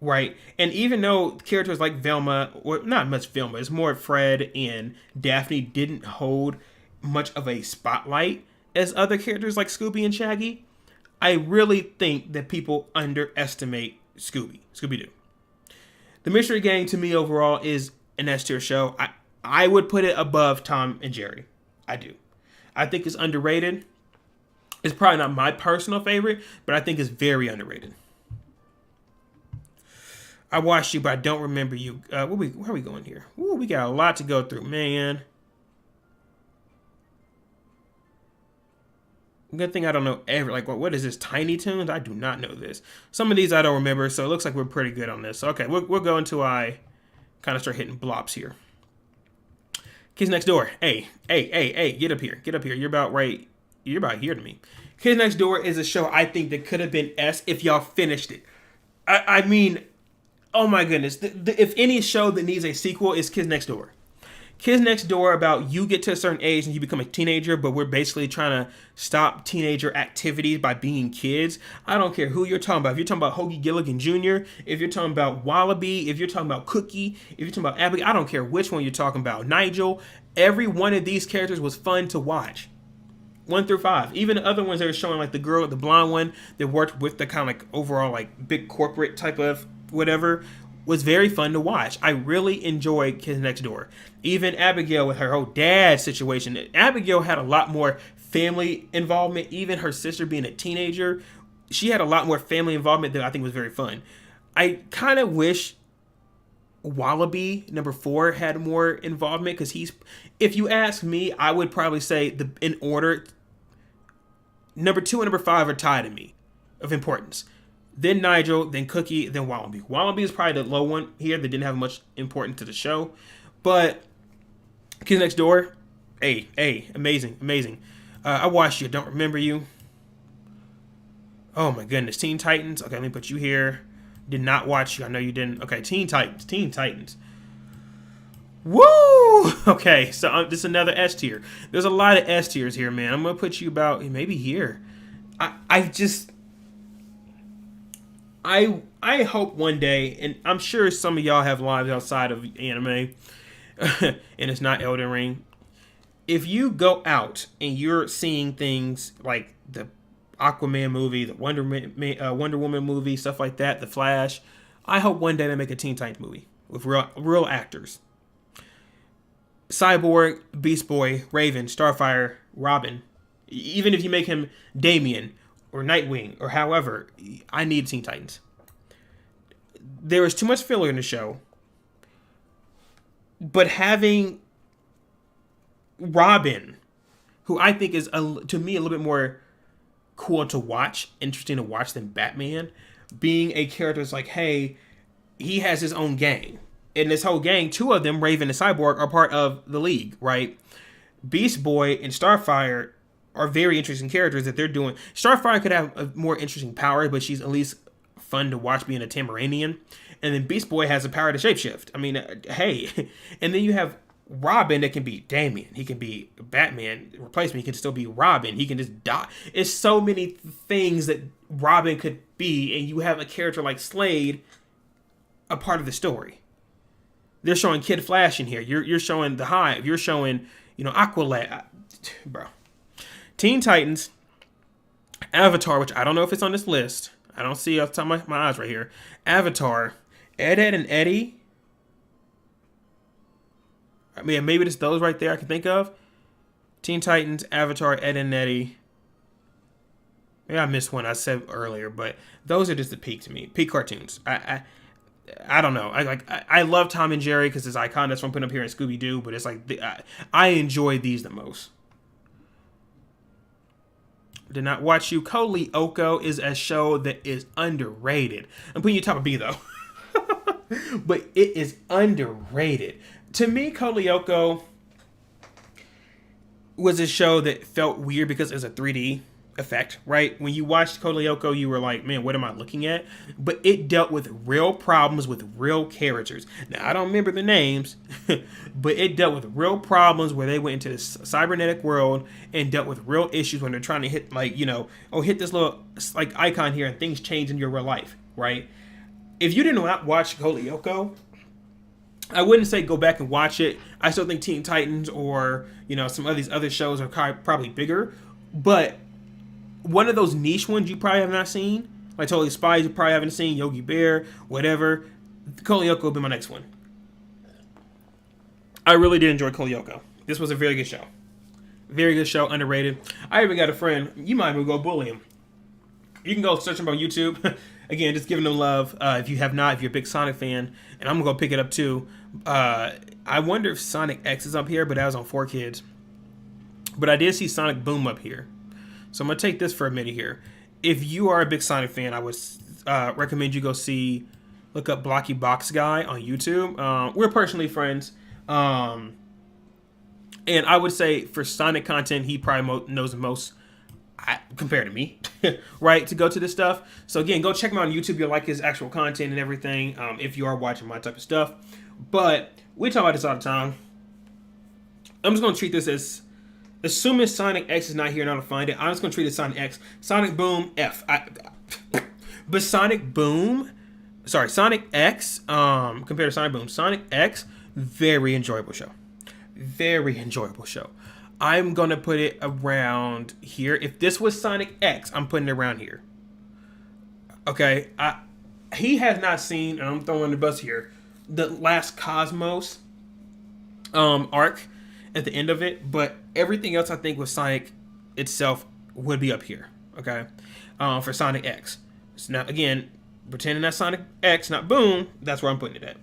Right, and even though characters like Velma, or not much Velma, it's more Fred and Daphne didn't hold much of a spotlight as other characters like Scooby and Shaggy, I really think that people underestimate Scooby-Doo. The Mystery Gang to me overall is an S-tier show. I would put it above Tom and Jerry. I do. I think it's underrated. It's probably not my personal favorite, but I think it's very underrated. I watched you, but I don't remember you. Where are we going here? Ooh, we got a lot to go through, man. Good thing I don't know what is this, Tiny Toons? I do not know this. Some of these I don't remember, so it looks like we're pretty good on this. Okay, we'll go until I kind of start hitting blops here. Kids Next Door. Hey, get up here. You're about here to me. Kids Next Door is a show I think that could have been S if y'all finished it. I mean, oh my goodness. If any show that needs a sequel is Kids Next Door. Kids Next Door about you get to a certain age and you become a teenager, but we're basically trying to stop teenager activities by being kids. I don't care who you're talking about. If you're talking about Hoagie Gilligan Jr., if you're talking about Wallaby, if you're talking about Cookie, if you're talking about Abigail, I don't care which one you're talking about. Nigel, every one of these characters was fun to watch. 1 through 5. Even the other ones that were showing, like the girl, the blonde one that worked with the kind of like overall like big corporate type of whatever, was very fun to watch. I really enjoyed Kids Next Door. Even Abigail with her whole dad situation. Abigail had a lot more family involvement. Even her sister being a teenager, she had a lot more family involvement that I think was very fun. I kind of wish Wallaby number 4 had more involvement because if you ask me, I would probably say in order, number 2 and number 5 are tied to me of importance. Then Nigel, then Cookie, then Wallaby. Wallaby is probably the low one here that didn't have much importance to the show. But Kids Next Door, amazing. I watched you, don't remember you. Oh my goodness, Teen Titans. Okay, let me put you here. Did not watch you. I know you didn't. Okay, Teen Titans. Woo! Okay, so this is another S tier. There's a lot of S tiers here, man. I'm going to put you about maybe here. I hope one day, and I'm sure some of y'all have lives outside of anime, and it's not Elden Ring. If you go out and you're seeing things like the Aquaman movie, the Wonder Woman movie, stuff like that, the Flash, I hope one day they make a Teen Titans movie with real actors. Cyborg, Beast Boy, Raven, Starfire, Robin. Even if you make him Damian or Nightwing or however, I need Teen Titans. There is too much filler in the show. But having Robin, who I think is, to me, a little bit more cool to watch, interesting to watch than Batman, being a character that's like, hey, he has his own gang. In this whole gang, two of them, Raven and Cyborg, are part of the League, right? Beast Boy and Starfire are very interesting characters that they're doing. Starfire could have a more interesting power, but she's at least fun to watch being a Tamaranian. And then Beast Boy has the power to shapeshift. I mean, hey. And then you have Robin that can be Damian. He can be Batman replacement. He can still be Robin. He can just die. It's so many things that Robin could be, and you have a character like Slade a part of the story. They're showing Kid Flash in here. You're showing the Hive. You're showing, Aqualad. Bro. Teen Titans, Avatar, which I don't know if it's on this list. I don't see it off the top of my eyes right here. Avatar, Ed and Eddy. I mean, maybe it's those right there I can think of. Teen Titans, Avatar, Ed and Eddy. Maybe I missed one I said earlier, but those are just the peak to me. Peak cartoons. I don't know. I love Tom and Jerry because it's icon. That's what I'm putting up here in Scooby-Doo, but it's like I enjoy these the most. Did not watch you. Code Lyoko is a show that is underrated. I'm putting you top of B though. But it is underrated. To me, Code Lyoko was a show that felt weird because it was a 3D effect, right? When you watched Code Lyoko, you were like, man, what am I looking at? But it dealt with real problems with real characters. Now, I don't remember the names, but it dealt with real problems where they went into this cybernetic world and dealt with real issues when they're trying to hit, like, hit this little, like, icon here and things change in your real life, right? If you did not watch Code Lyoko, I wouldn't say go back and watch it. I still think Teen Titans or, some of these other shows are probably bigger, but one of those niche ones you probably have not seen, like Totally Spies, you probably haven't seen, Yogi Bear, whatever. Code Lyoko will be my next one. I really did enjoy Code Lyoko. This was a very good show. Very good show, underrated. I even got a friend, you might even go bully him. You can go search him on YouTube. Again, just giving them love. If you have not, if you're a big Sonic fan, and I'm going to go pick it up too. I wonder if Sonic X is up here, but that was on 4Kids. But I did see Sonic Boom up here. So I'm going to take this for a minute here. If you are a big Sonic fan, I would recommend you go look up Blocky Box Guy on YouTube. We're personally friends. And I would say for Sonic content, he probably knows the most compared to me, right, to go to this stuff. So again, go check him out on YouTube. You'll like his actual content and everything if you are watching my type of stuff. But we talk about this all the time. I'm just going to treat this as, assuming Sonic X is not here and I don't find it, I'm just going to treat it Sonic X. Sonic Boom, F. But Sonic X, compared to Sonic Boom, Sonic X, very enjoyable show. Very enjoyable show. I'm going to put it around here. If this was Sonic X, I'm putting it around here. Okay? He has not seen, and I'm throwing the bus here, the last Cosmos arc at the end of it, but everything else I think with Sonic itself would be up here, okay, for Sonic X. So now, again, pretending that's Sonic X, not Boom, that's where I'm putting it at.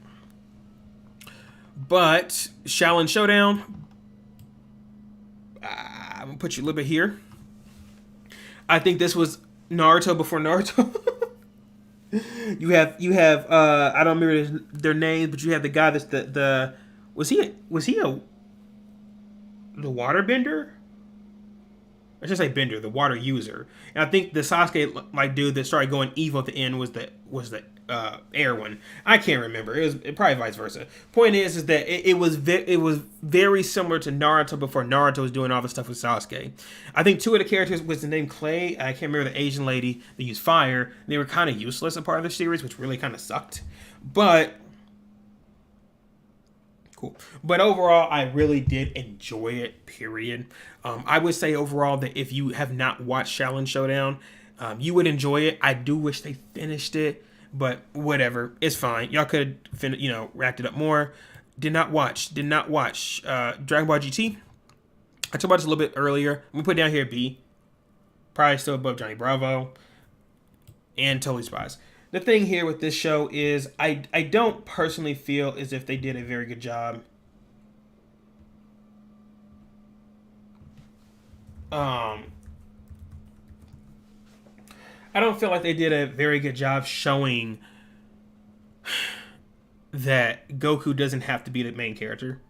But Xiaolin Showdown, I'm going to put you a little bit here. I think this was Naruto before Naruto. You have I don't remember their names, but you have the guy that's the was he the water bender? I should say bender, the water user. And I think the Sasuke like dude that started going evil at the end was the air one. I can't remember. It probably vice versa. Point is that it was very similar to Naruto before Naruto was doing all the stuff with Sasuke. I think two of the characters was the name Clay. I can't remember the Asian lady that used fire. They were kind of useless a part of the series, which really kind of sucked. But cool. But overall, I really did enjoy it, period. I would say overall that if you have not watched Xiaolin Showdown, you would enjoy it. I do wish they finished it, but whatever. It's fine. Y'all could have, wrapped it up more. Did not watch Dragon Ball GT. I talked about this a little bit earlier. I'm going to put down here B. Probably still above Johnny Bravo. And totally Spies. The thing here with this show is I don't personally feel as if they did a very good job. I don't feel like they did a very good job showing that Goku doesn't have to be the main character.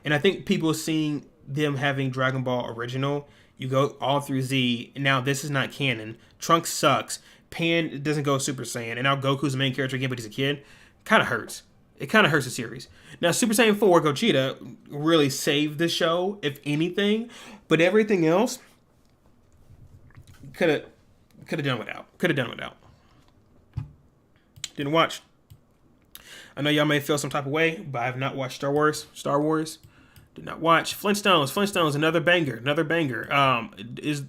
And I think people seeing them having Dragon Ball Original, you go all through Z, and now this is not canon. Trunks sucks. Pan doesn't go Super Saiyan, and now Goku's the main character again, but he's a kid. Kind of hurts. It kind of hurts the series. Now, Super Saiyan 4 Gogeta really saved the show, if anything, but everything else could have done without. Didn't watch. I know y'all may feel some type of way, but I have not watched Star Wars. Did not watch Flintstones. Another banger. Is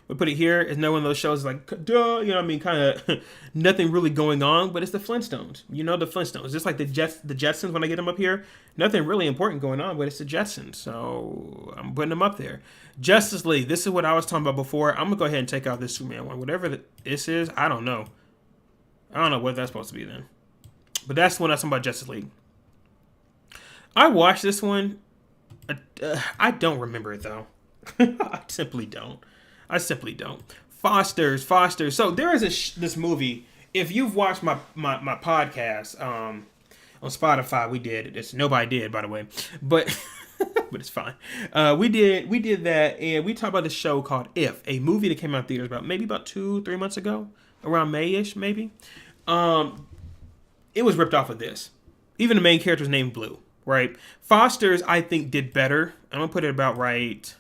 we put it here. It's no one of those shows like, duh, you know what I mean? Kind of nothing really going on, but it's the Flintstones. You know the Flintstones. Just like the Jetsons when I get them up here. Nothing really important going on, but it's the Jetsons. So I'm putting them up there. Justice League. This is what I was talking about before. I'm gonna go ahead and take out this Superman one. Whatever this is, I don't know. I don't know what that's supposed to be then. But that's when I was talking about Justice League. I watched this one. I don't remember it though. I simply don't. Foster's. So there is this movie. If you've watched my podcast on Spotify, we did. It's nobody did, by the way, but but it's fine. We did that, and we talked about this show called If, a movie that came out in theaters about 2-3 months ago, around May-ish maybe. It was ripped off of this. Even the main character's named Blue. Right. Foster's, I think, did better. I'm going to put it about right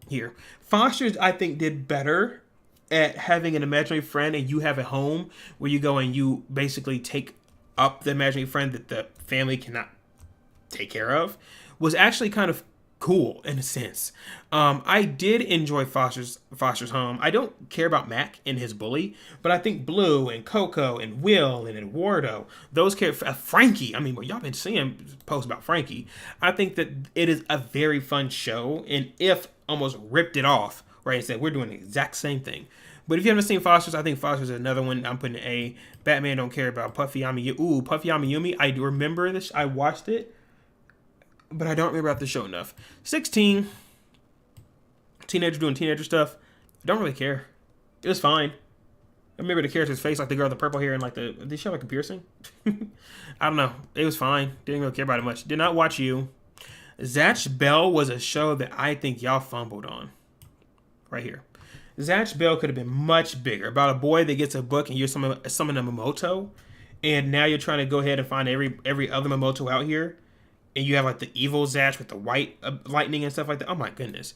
here. Foster's, I think, did better at having an imaginary friend, and you have a home where you go and you basically take up the imaginary friend that the family cannot take care of, was actually kind of cool in a sense. I did enjoy Foster's home. I don't care about Mac and his bully, but I think Blue and Coco and Will and Eduardo, those characters, Frankie. I mean, well, y'all been seeing posts about Frankie. I think that it is a very fun show, and If almost ripped it off, right, and said we're doing the exact same thing. But if you haven't seen Foster's, I think Foster's is another one I'm putting an A. Batman don't care about Puffy Yami. I remember this. I watched it, but I don't remember about the show enough. 16. Teenager doing teenager stuff. I don't really care. It was fine. I remember the character's face, like the girl with the purple hair and like did she have like a piercing? I don't know. It was fine. Didn't really care about it much. Did not watch You. Zatch Bell was a show that I think y'all fumbled on. Right here. Zatch Bell could have been much bigger. About a boy that gets a book and you're summoning a Momoto. And now you're trying to go ahead and find every other Momoto out here. And you have like the evil Zatch with the white lightning and stuff like that. Oh my goodness.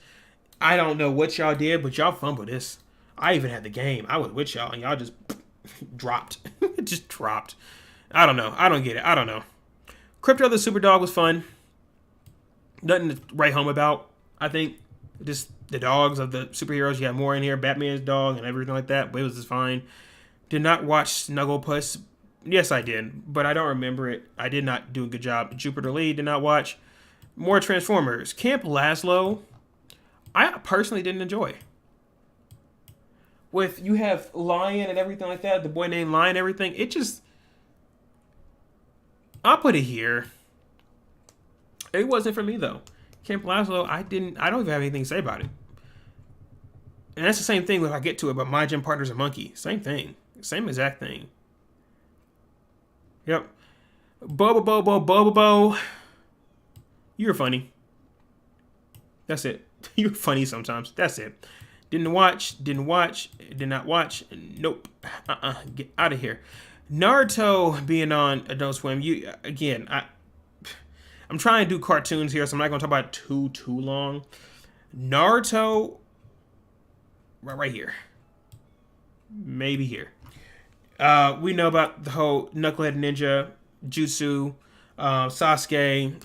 I don't know what y'all did, but y'all fumbled this. I even had the game. I was with y'all and y'all just dropped. Just dropped. I don't know. I don't get it. I don't know. Crypto the Super Dog was fun. Nothing to write home about, I think. Just the dogs of the superheroes. You have more in here. Batman's dog and everything like that. But it was just fine. Did not watch Snugglepuss. Yes, I did, but I don't remember it. I did not do a good job. Jupiter Lee did not watch. More Transformers. Camp Laszlo, I personally didn't enjoy. With you have Lion and everything like that, the boy named Lion and everything, it just... I'll put it here. It wasn't for me, though. Camp Laszlo, I don't even have anything to say about it. And that's the same thing if I get to it, but My Gym Partner's a Monkey. Same thing. Same exact thing. Yep. Bobo. You're funny. That's it. You're funny sometimes. That's it. Didn't watch. Did not watch. Nope. Get out of here. Naruto being on Adult Swim. I'm trying to do cartoons here, so I'm not going to talk about it too long. Naruto, right here. Maybe here. We know about the whole Knucklehead Ninja, Jutsu, Sasuke,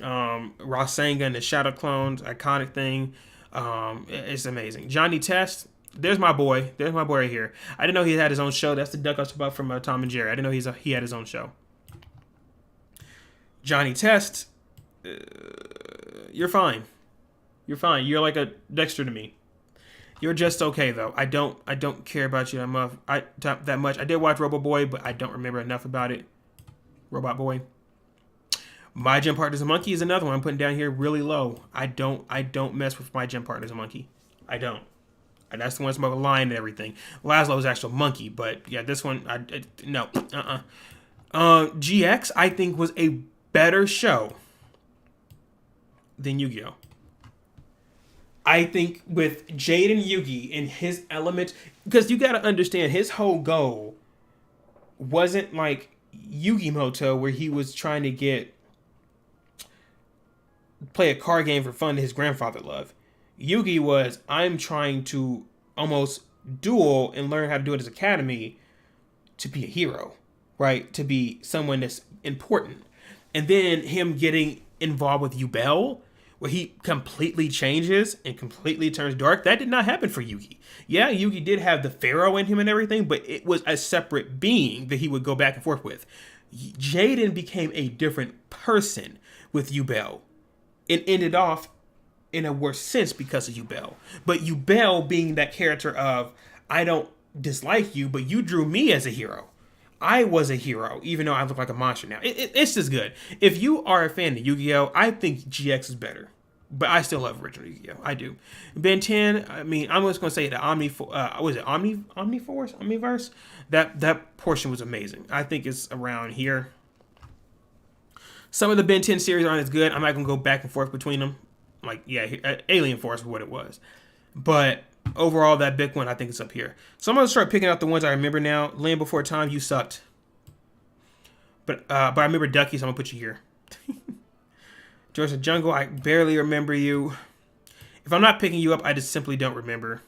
Rasengan, the Shadow Clones, iconic thing. It's amazing. Johnny Test, there's my boy. There's my boy right here. I didn't know he had his own show. That's the duck I was about from Tom and Jerry. I didn't know he had his own show. Johnny Test, you're fine. You're fine. You're like a Dexter to me. You're just okay though. I don't care about you that much. I did watch Robo Boy, but I don't remember enough about it. Robot Boy. My Gym Partner's a Monkey is another one I'm putting down here really low. I don't mess with My Gym Partner's a Monkey. I don't. And that's the one that's about a lion and everything. Laszlo's actual monkey, but yeah, this one, no. GX, I think, was a better show than Yu-Gi-Oh! I think with Jade and Yugi and his element, because you got to understand, his whole goal wasn't like Yugi Moto, where he was trying to play a card game for fun that his grandfather loved. Yugi was, I'm trying to almost duel and learn how to do it as academy to be a hero, right? To be someone that's important. And then him getting involved with Yubel, where he completely changes and completely turns dark. That did not happen for Yugi. Yeah, Yugi did have the Pharaoh in him and everything, but it was a separate being that he would go back and forth with. Jaden became a different person with Yubel. It ended off in a worse sense because of Yubel. But Yubel being that character of, I don't dislike you, but you drew me as a hero. I was a hero, even though I look like a monster now. It's just good. If you are a fan of Yu-Gi-Oh!, I think GX is better. But I still love original Yu-Gi-Oh! I do. Ben 10, I mean, I'm just going to say the Omniverse? That portion was amazing. I think it's around here. Some of the Ben 10 series aren't as good. I'm not going to go back and forth between them. Like, yeah, Alien Force was what it was. But overall, that big one, I think it's up here. So I'm going to start picking out the ones I remember now. Land Before Time, you sucked. But I remember Ducky, so I'm going to put you here. George the Jungle, I barely remember you. If I'm not picking you up, I just simply don't remember.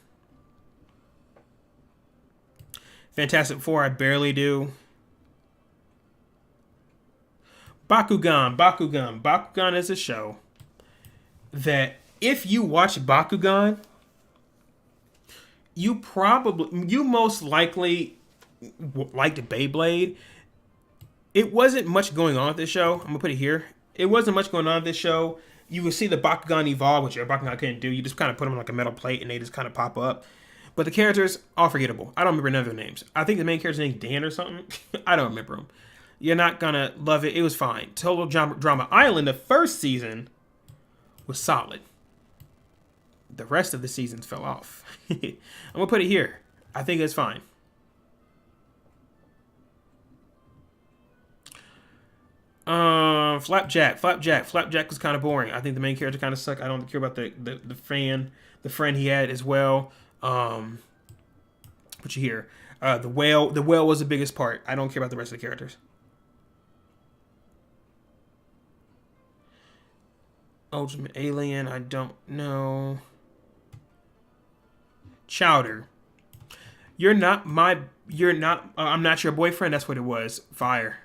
Fantastic Four, I barely do. Bakugan is a show that if you watch Bakugan, you most likely liked Beyblade. It wasn't much going on with this show. I'm going to put it here. It wasn't much going on with this show. You would see the Bakugan evolve, which your Bakugan couldn't do. You just kind of put them on like a metal plate and they just kind of pop up. But the characters, all forgettable. I don't remember none of their names. I think the main character's named Dan or something. I don't remember them. You're not going to love it. It was fine. Total Drama Island, the first season, was solid. The rest of the seasons fell off. I'm going to put it here. I think it's fine. Flapjack was kind of boring. I think the main character kind of sucked. I don't care about the friend he had as well. Put you here. The whale was the biggest part. I don't care about the rest of the characters. Ultimate Alien, I don't know. Chowder. I'm not your boyfriend. That's what it was. Fire.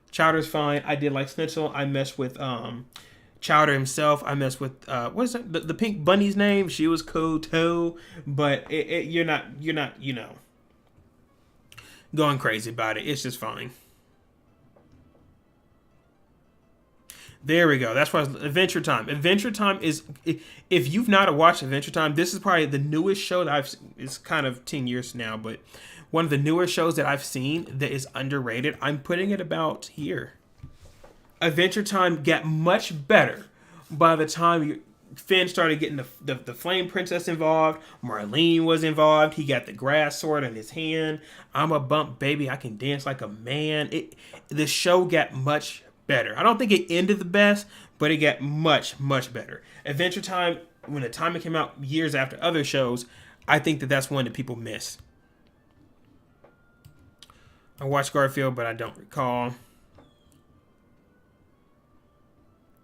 Chowder's fine. I did like Schnitzel. I messed with Chowder himself. I messed with what is that? The pink bunny's name? She was cool too. But you're not going crazy about it. It's just fine. There we go. That's why Adventure Time. Adventure Time is, if you've not watched Adventure Time, this is probably the newest show that it's kind of 10 years now, but one of the newer shows that I've seen that is underrated. I'm putting it about here. Adventure Time got much better by the time Finn started getting the Flame Princess involved. Marlene was involved. He got the grass sword in his hand. I'm a bump baby. I can dance like a man. The show got much better. I don't think it ended the best, but it got much, much better. Adventure Time, when the time it came out years after other shows, I think that that's one that people miss. I watched Garfield, but I don't recall.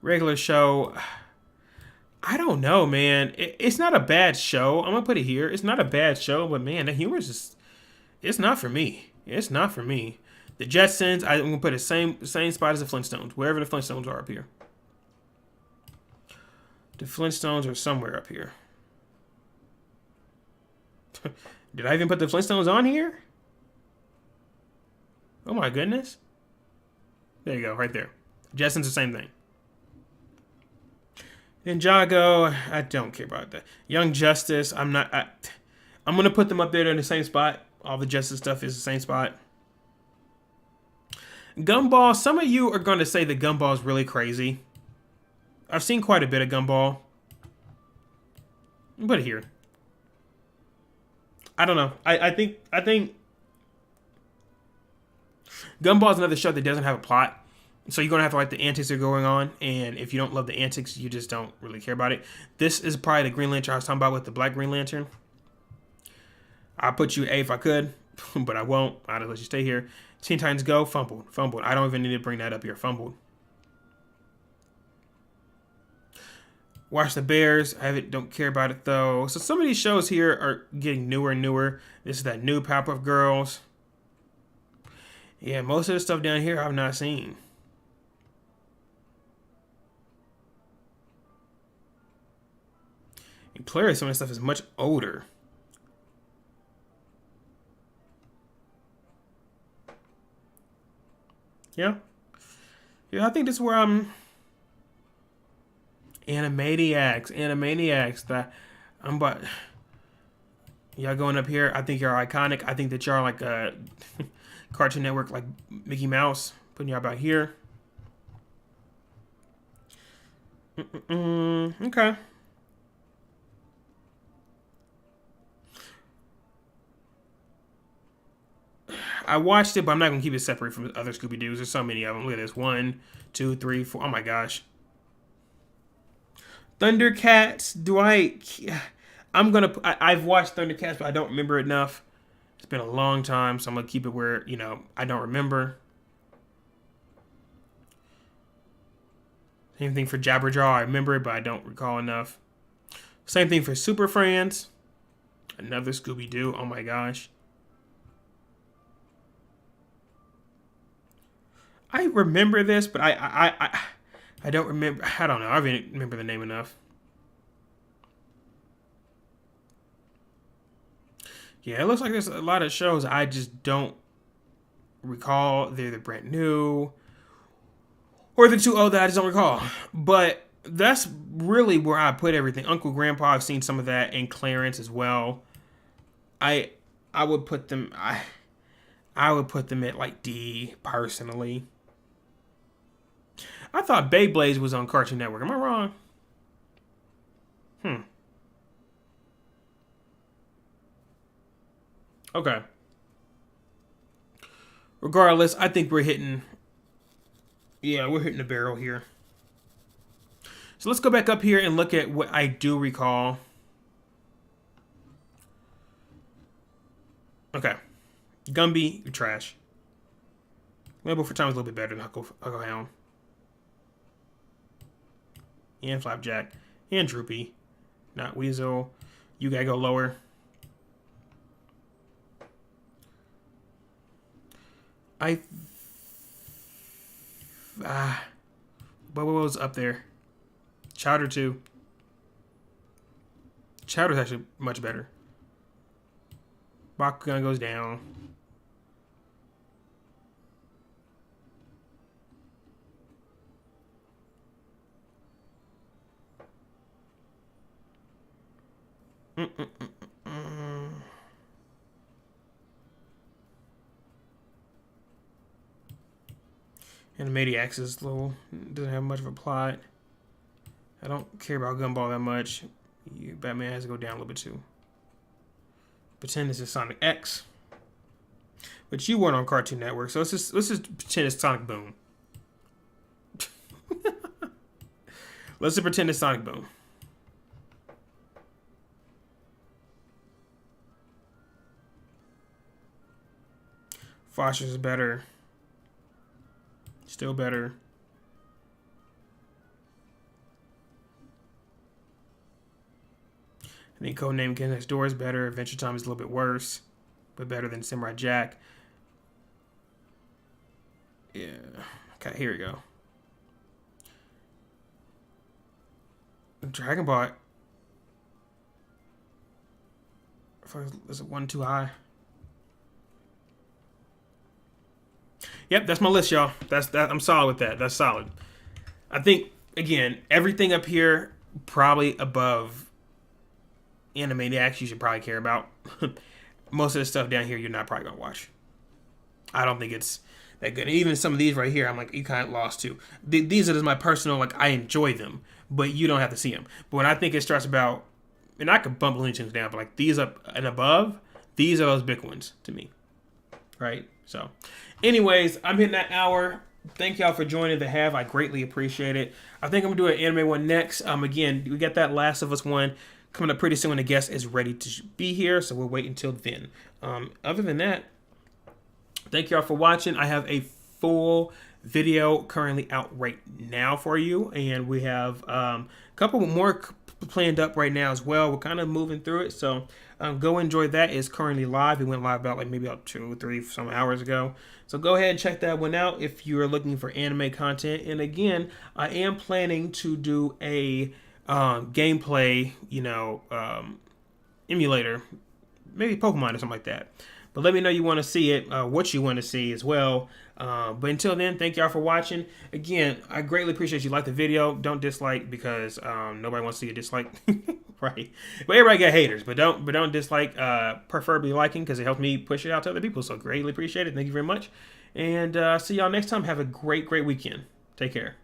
Regular show. I don't know, man. It's not a bad show. I'm gonna put it here. It's not a bad show, but man, the humor is just, it's not for me. It's not for me. The Jetsons, I'm gonna put the same spot as the Flintstones, wherever the Flintstones are up here. The Flintstones are somewhere up here. Did I even put the Flintstones on here? Oh my goodness. There you go, right there. Jetsons, the same thing. Ninjago, I don't care about that. Young Justice, I'm gonna put them up there in the same spot. All the Justice stuff is the same spot. Gumball, some of you are gonna say that Gumball is really crazy. I've seen quite a bit of Gumball. Put it here. I don't know. I think Gumball is another show that doesn't have a plot. So you're going to have to like the antics that are going on. And if you don't love the antics, you just don't really care about it. This is probably the Green Lantern I was talking about with the Black Green Lantern. I'll put you A if I could, but I won't. I'll let you stay here. Teen Titans Go, fumbled. I don't even need to bring that up here. Fumbled. Watch the Bears. Don't care about it though. So some of these shows here are getting newer and newer. This is that new Powerpuff Girls. Yeah, most of the stuff down here I've not seen. And clearly some of the stuff is much older. Yeah. Yeah, I think this is where I'm... Animaniacs. That I'm about... Y'all going up here. I think you're iconic. I think that y'all like a Cartoon Network, like Mickey Mouse. Putting y'all about here. Okay. I watched it, but I'm not going to keep it separate from other Scooby-Doos. There's so many of them. Look at this. 1, 2, 3, 4. Oh my gosh. Thundercats. I'm going to... I've watched Thundercats, but I don't remember enough. It's been a long time, so I'm going to keep it where, I don't remember. Same thing for Jabberjaw. I remember it, but I don't recall enough. Same thing for Super Friends. Another Scooby-Doo. Oh my gosh. I remember this, but I don't remember. I don't know. I don't remember the name enough. Yeah, it looks like there's a lot of shows I just don't recall. They're either brand new or they're too old that I just don't recall. But that's really where I put everything. Uncle Grandpa, I've seen some of that, and Clarence as well. I would put them. I would put them at like D personally. I thought Beyblades was on Cartoon Network. Am I wrong? Okay. Regardless, I think we're hitting... Yeah, we're hitting the barrel here. So let's go back up here and look at what I do recall. Okay. Gumby, you're trash. Label for Time is a little bit better than Hucklehound. And Flapjack. And Droopy. Not Weasel. You gotta go lower. What was up there? Chowder 2. Chowder's actually much better. Bakugan goes down. Animaniacs is little, doesn't have much of a plot. I don't care about Gumball that much. Batman has to go down a little bit too. Pretend this is Sonic X. But you weren't on Cartoon Network, so let's just pretend it's Sonic Boom. Let's just pretend it's Sonic Boom. Foster's is better. Still better. I think Codename Kid Next Door is better. Adventure Time is a little bit worse, but better than Samurai Jack. Yeah. Okay, here we go. Dragon Ball. Is it one too high? Yep, that's my list, y'all. That's that. I'm solid with that. That's solid. I think again, everything up here probably above Animaniacs you should probably care about. Most of the stuff down here you're not probably gonna watch. I don't think it's that good. And even some of these right here, I'm like, you kind of lost too. These are just my personal, like, I enjoy them, but you don't have to see them. But when I think it starts about, and I could bump Looney Tunes down, but like these up and above, these are those big ones to me. Right? So, anyways, I'm hitting that hour. Thank y'all for joining the Have. I greatly appreciate it. I think I'm gonna do an anime one next. Again, we got that Last of Us one coming up pretty soon when the guest is ready to be here, so we'll wait until then. Other than that, thank y'all for watching. I have a full video currently out right now for you, and we have a couple more planned up right now as well. We're kind of moving through it, so go enjoy that. It's currently live. It went live about like maybe about 2-3 some hours ago, so go ahead and check that one out if you're looking for anime content. And again, I am planning to do a gameplay, emulator, maybe Pokemon or something like that. But let me know you want to see it, what you want to see as well. But until then, thank y'all for watching. Again, I greatly appreciate you like the video. Don't dislike because nobody wants to see a dislike, right? But everybody got haters, but don't dislike. Preferably liking because it helps me push it out to other people. So greatly appreciate it. Thank you very much, and see y'all next time. Have a great weekend. Take care.